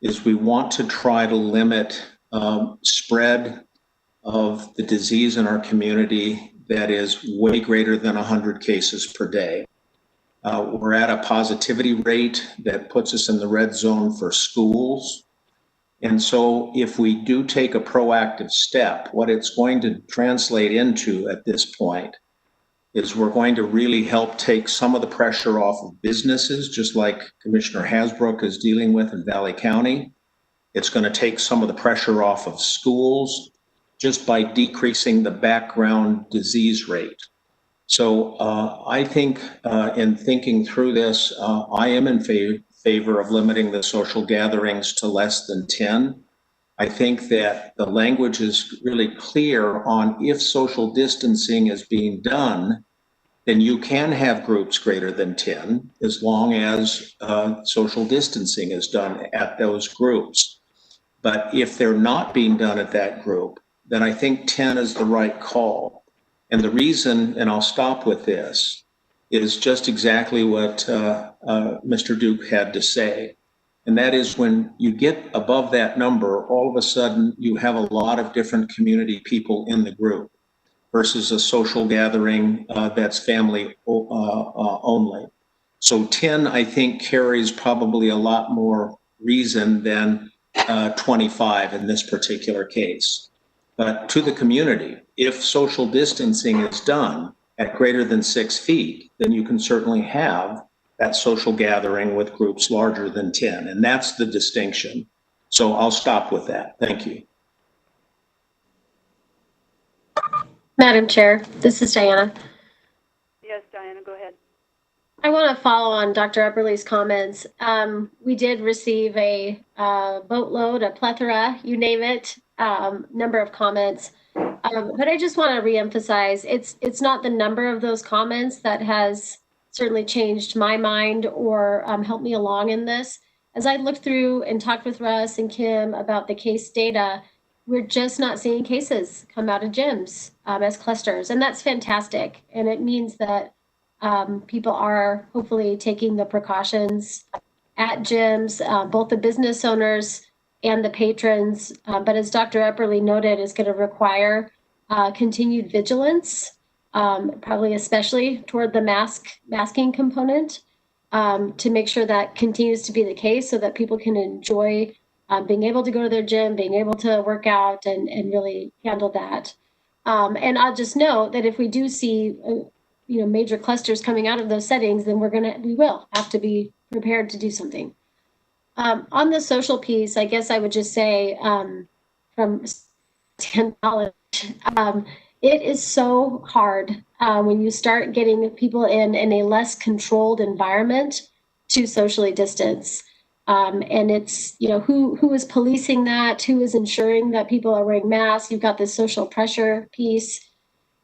is we want to try to limit spread of the disease in our community that is way greater than 100 cases per day. We're at a positivity rate that puts us in the red zone for schools. And so if we do take a proactive step, what it's going to translate into at this point is we're going to really help take some of the pressure off of businesses, just like Commissioner Hasbrouck is dealing with in Valley County. It's going to take some of the pressure off of schools just by decreasing the background disease rate. So I think in thinking through this, I am in favor of limiting the social gatherings to less than 10. I think that the language is really clear on if social distancing is being done, then you can have groups greater than 10 as long as social distancing is done at those groups. But if they're not being done at that group, then I think 10 is the right call. And the reason, and I'll stop with this, is just exactly what Mr. Duke had to say. And that is when you get above that number, all of a sudden you have a lot of different community people in the group versus a social gathering that's family only. So 10, I think, carries probably a lot more reason than 25 in this particular case. to the community. If social distancing is done at greater than 6 feet, then you can certainly have that social gathering with groups larger than 10. And that's the distinction. So I'll stop with that. Thank you. Madam Chair, this is Diana. Yes, Diana, go ahead. I want to follow on Dr. Epperly's comments. We did receive a boatload, a plethora, you name it, number of comments. But I just want to reemphasize, it's not the number of those comments that has certainly changed my mind or helped me along in this. As I looked through and talked with Russ and Kim about the case data, we're just not seeing cases come out of gyms as clusters. And that's fantastic. And it means that people are hopefully taking the precautions at gyms, both the business owners and the patrons. But as Dr. Epperly noted, is going to require continued vigilance, probably especially toward the masking component, to make sure that continues to be the case so that people can enjoy being able to go to their gym, being able to work out and really handle that. And I'll just note that if we do see major clusters coming out of those settings, then we will have to be prepared to do something. On the social piece, I guess I would just say from knowledge, it is so hard when you start getting people in a less controlled environment to socially distance. And it's, who is policing that? Who is ensuring that people are wearing masks? You've got this social pressure piece.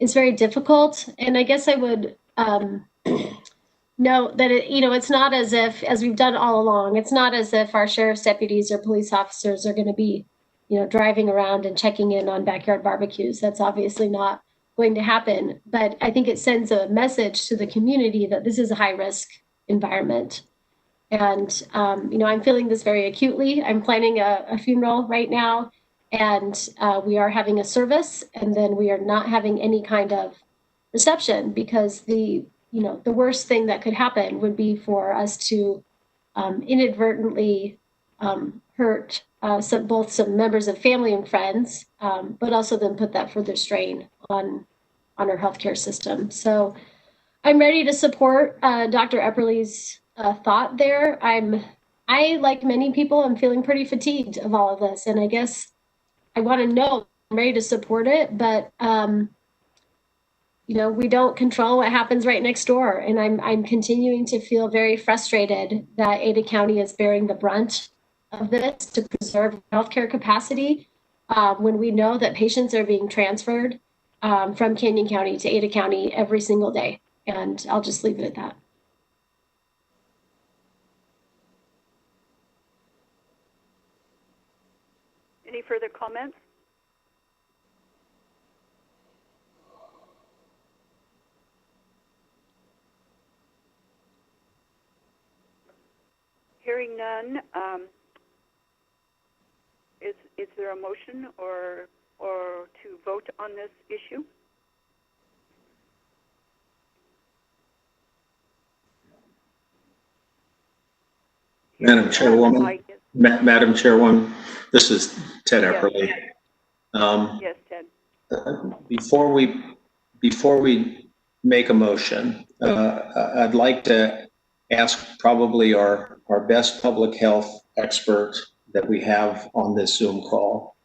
It's very difficult. And I guess I would note that, it's not as if, as we've done all along, it's not as if our sheriff's deputies or police officers are going to be, driving around and checking in on backyard barbecues. That's obviously not going to happen. But I think it sends a message to the community that this is a high risk environment. And, I'm feeling this very acutely. I'm planning a funeral right now, and we are having a service, and then we are not having any kind of reception because the worst thing that could happen would be for us to inadvertently hurt both some members of family and friends, but also then put that further strain on our healthcare system. So I'm ready to support Dr. Epperly's thought there. I, like many people, I'm feeling pretty fatigued of all of this. And I guess I want to know I'm ready to support it, but we don't control what happens right next door. And I'm continuing to feel very frustrated that Ada County is bearing the brunt of this to preserve healthcare capacity when we know that patients are being transferred from Canyon County to Ada County every single day. And I'll just leave it at that. Any further comments? Hearing none, is there a motion or to vote on this issue? Madam Chairwoman, Madam Chairwoman, this is Ted Epperly. Yes, Ted. Before we make a motion, I'd like to ask probably our best public health expert that we have on this Zoom call,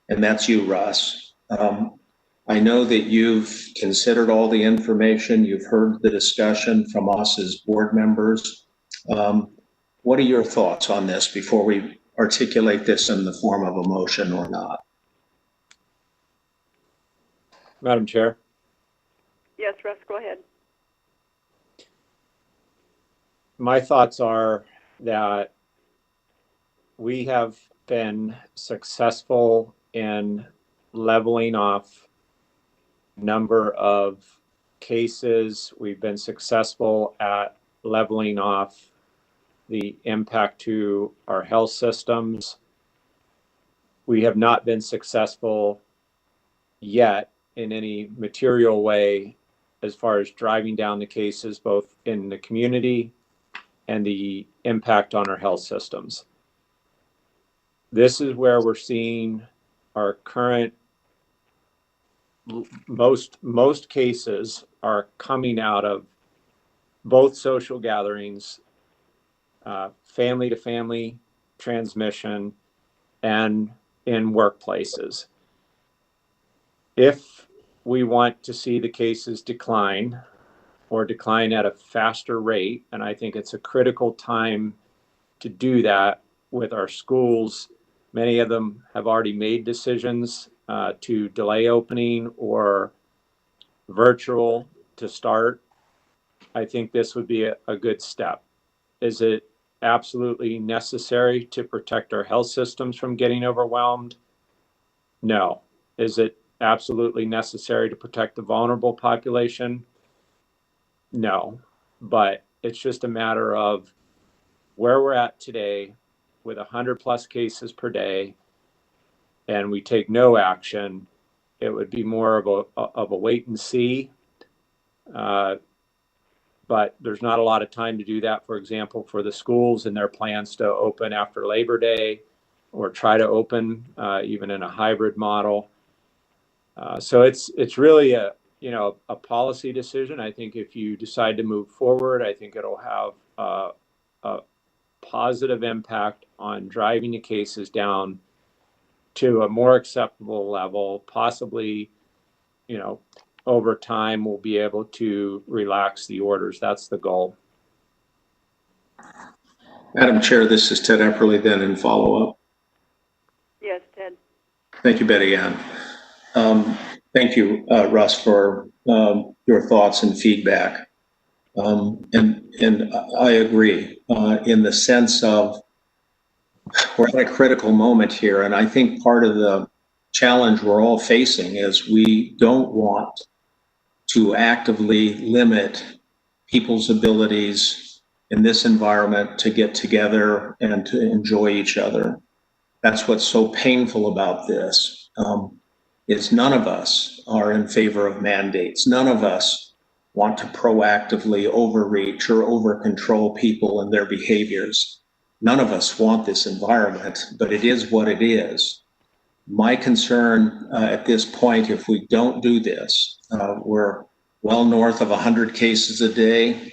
and that's you, Russ. I know that you've considered all the information, you've heard the discussion from us as board members. What are your thoughts on this before we articulate this in the form of a motion or not? Madam Chair. Yes, Russ, go ahead. My thoughts are that we have been successful in leveling off number of cases. We've been successful at leveling off the impact to our health systems. We have not been successful yet in any material way as far as driving down the cases, both in the community and the impact on our health systems. This is where we're seeing our current most cases are coming out of both social gatherings, family to family transmission, and in workplaces. If we want to see the cases decline or decline at a faster rate, and I think it's a critical time to do that with our schools. Many of them have already made decisions to delay opening or virtual to start. I think this would be a good step. Is it absolutely necessary to protect our health systems from getting overwhelmed? No. Is it absolutely necessary to protect the vulnerable population? No. But it's just a matter of where we're at today with 100+ cases per day, and we take no action. It would be more of a wait and see. But there's not a lot of time to do that, for example, for the schools and their plans to open after Labor Day or try to open even in a hybrid model. So it's really a policy decision. I think if you decide to move forward, I think it'll have a positive impact on driving the cases down to a more acceptable level. Possibly, over time, we'll be able to relax the orders. That's the goal. Madam Chair, this is Ted Epperly then in follow-up. Yes, Ted. Thank you, Betty Ann. Thank you, Russ, for your thoughts and feedback. And I agree in the sense of we're at a critical moment here. And I think part of the challenge we're all facing is we don't want to actively limit people's abilities in this environment to get together and to enjoy each other. That's what's so painful about this, is none of us are in favor of mandates. None of us want to proactively overreach or over-control people and their behaviors. None of us want this environment, but it is what it is. My concern at this point, if we don't do this, we're well north of 100 cases a day,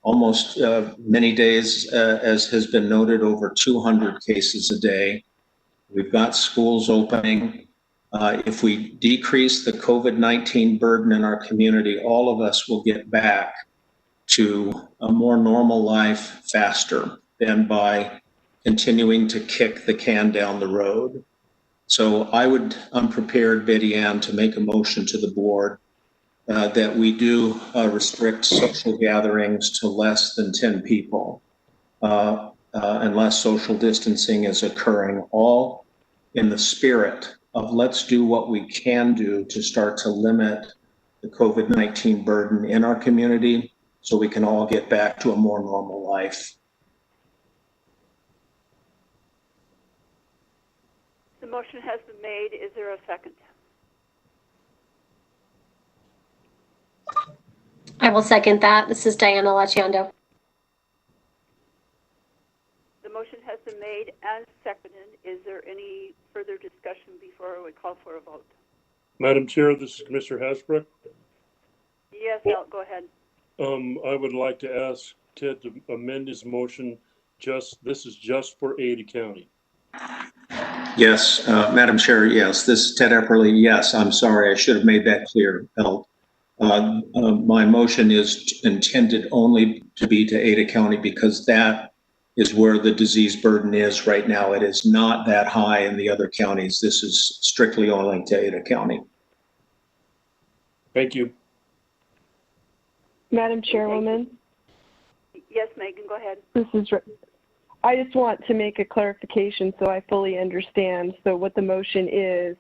almost many days, as has been noted, over 200 cases a day. We've got schools opening. If we decrease the COVID-19 burden in our community, all of us will get back to a more normal life faster than by continuing to kick the can down the road. So I'm prepared, Betty Ann, to make a motion to the board that we do restrict social gatherings to less than 10 people, unless social distancing is occurring, all in the spirit of let's do what we can do to start to limit the COVID-19 burden in our community so we can all get back to a more normal life. The motion has been made. Is there a second? I will second that. This is Diana Laciando. The motion has been made and seconded. Is there any further discussion before we call for a vote? Madam Chair, this is Commissioner Hasbrouck. Yes, Al, go ahead. I would like to ask Ted to amend his motion. This is just for Ada County. Yes, Madam Chair, yes. This is Ted Epperly. Yes, I'm sorry. I should have made that clear. My motion is intended only to be to Ada County because that is where the disease burden is right now. It is not that high in the other counties. This is strictly only to Ada County. Thank you. Madam Chairwoman? Yes, Megan, go ahead. I just want to make a clarification so I fully understand. So what the motion is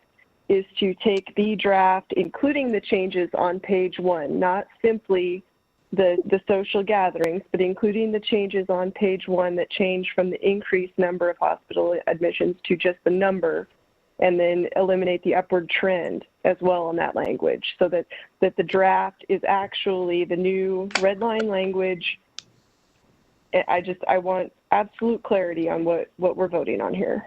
to take the draft, including the changes on page 1, not simply the social gatherings, but including the changes on page 1 that change from the increased number of hospital admissions to just the number, and then eliminate the upward trend as well on that language, so that the draft is actually the new red line language. I want absolute clarity on what we're voting on here.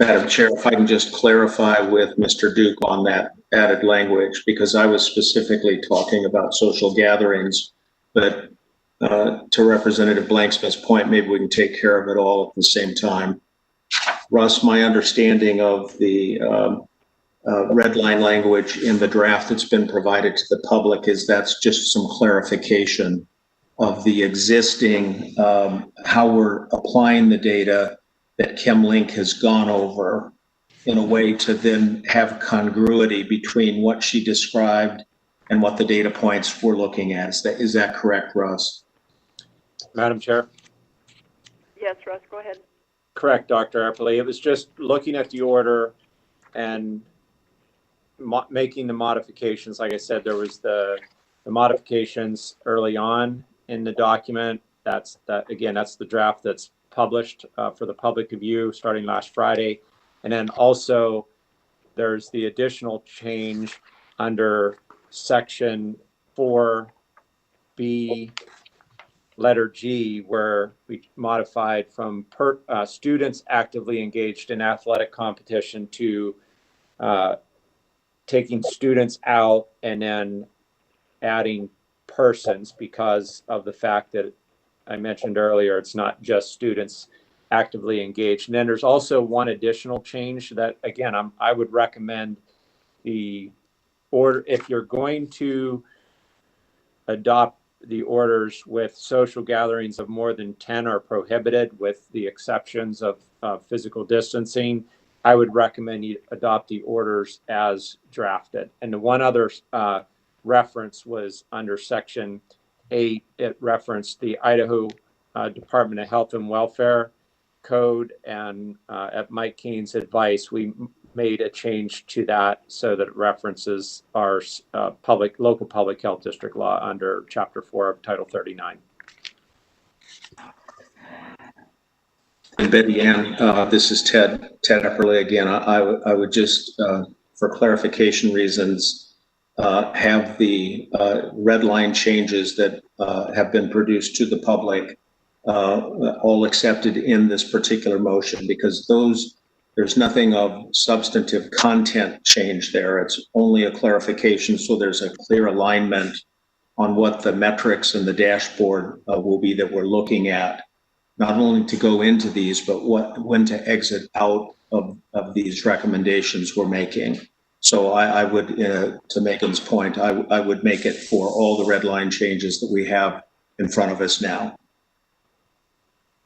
Madam Chair, if I can just clarify with Mr. Duke on that added language, because I was specifically talking about social gatherings, but to Representative Blanksmith's point, maybe we can take care of it all at the same time. Russ, my understanding of the red line language in the draft that's been provided to the public is that's just some clarification of the existing, how we're applying the data that Kim Link has gone over in a way to then have congruity between what she described and what the data points we're looking at. Is that correct, Russ? Madam Chair? Yes, Russ, go ahead. Correct, Dr. Epperly. It was just looking at the order and making the modifications. Like I said, there was the modifications early on in the document. That's the draft that's published for the public view starting last Friday. And then also there's the additional change under section 4B, letter G, where we modified from students actively engaged in athletic competition to taking students out and then adding persons, because of the fact that I mentioned earlier, it's not just students actively engaged. And then there's also one additional change that, again, I would recommend the order, if you're going to adopt the orders with social gatherings of more than 10 are prohibited, with the exceptions of physical distancing, I would recommend you adopt the orders as drafted. And the one other reference was under section 8. It referenced the Idaho Department of Health and Welfare code, and at Mike Keene's advice, we made a change to that so that it references our local public health district law under Chapter 4 of Title 39. And Betty Ann, this is Ted Epperly again. I would just, for clarification reasons, have the red line changes that have been produced to the public all accepted in this particular motion, because there's nothing of substantive content change there. It's only a clarification, so there's a clear alignment on what the metrics and the dashboard will be that we're looking at, not only to go into these, but when to exit out of these recommendations we're making. So I would, to Megan's point, I would make it for all the red line changes that we have in front of us now.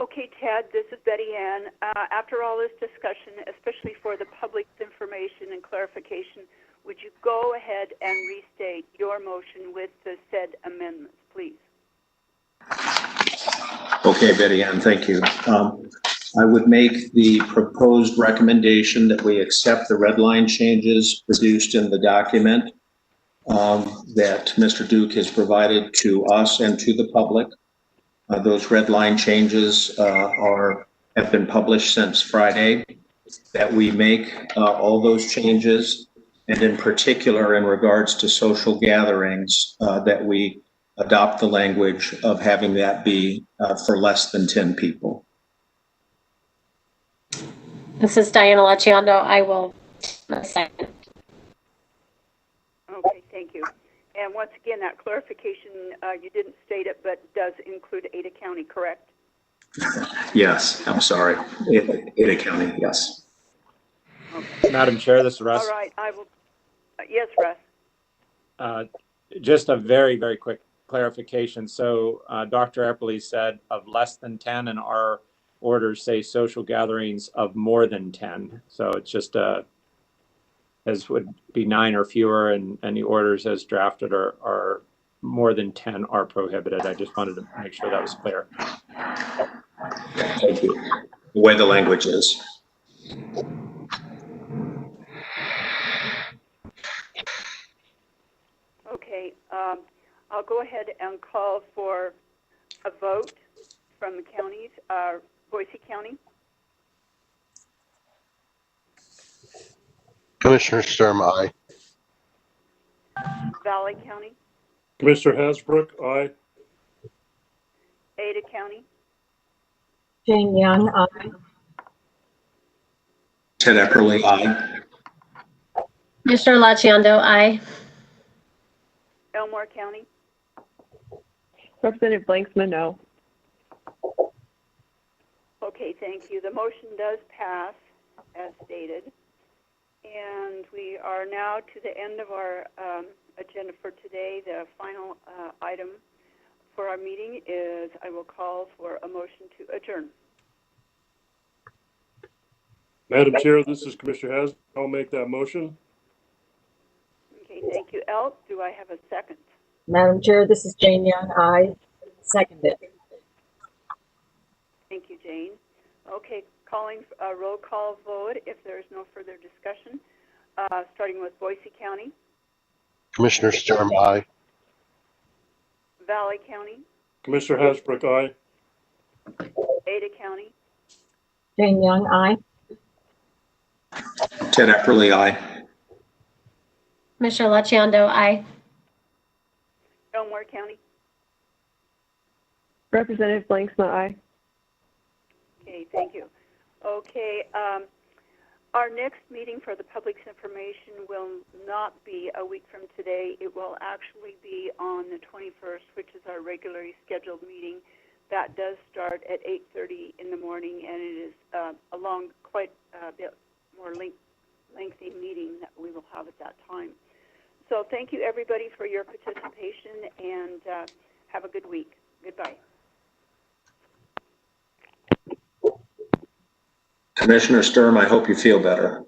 Okay, Ted, this is Betty Ann. After all this discussion, especially for the public's information and clarification, would you go ahead and restate your motion with the said amendments, please? Okay, Betty Ann, thank you. I would make the proposed recommendation that we accept the red line changes produced in the document that Mr. Duke has provided to us and to the public. Those red line changes have been published since Friday, that we make all those changes, and in particular in regards to social gatherings, that we adopt the language of having that be for less than 10 people. This is Diana Laciando. I will second. Okay, thank you. And once again, that clarification, you didn't state it, but does include Ada County, correct? Yes, I'm sorry. Ada County, yes. Okay. Madam Chair, this is Russ. All right, I will. Yes, Russ. Just a very, very quick clarification. So Dr. Epperly said of less than 10, and our orders say social gatherings of more than 10. So it's just as would be 9 or fewer, and the orders as drafted are more than 10 are prohibited. I just wanted to make sure that was clear. Thank you. The way the language is. Okay, I'll go ahead and call for a vote from the counties. Boise County. Commissioner Sturm, aye. Valley County. Commissioner Hasbrouck, aye. Ada County. Jane Young, aye. Ted Epperly, aye. Commissioner Laciando, aye. Elmore County. Representative Blanksma, no. Okay, thank you. The motion does pass as stated. And we are now to the end of our agenda for today. The final item for our meeting is I will call for a motion to adjourn. Madam Chair, this is Commissioner Hasbrouck. I'll make that motion. Okay, thank you. Elt, do I have a second? Madam Chair, this is Jane Young. I second it. Thank you, Jane. Okay, calling a roll call vote if there is no further discussion. Starting with Boise County. Commissioner Sturm, aye. Valley County. Commissioner Hasbrouck, aye. Ada County. Jane Young, aye. Ted Epperly, aye. Commissioner Laciando, aye. Elmore County. Representative Blanksma, aye. Okay, thank you. Okay, our next meeting for the public's information will not be a week from today. It will actually be on the 21st, which is our regularly scheduled meeting. That does start at 8:30 in the morning, and it is a long, quite a bit more lengthy meeting that we will have at that time. So thank you, everybody, for your participation, and have a good week. Goodbye. Commissioner Sturm, I hope you feel better.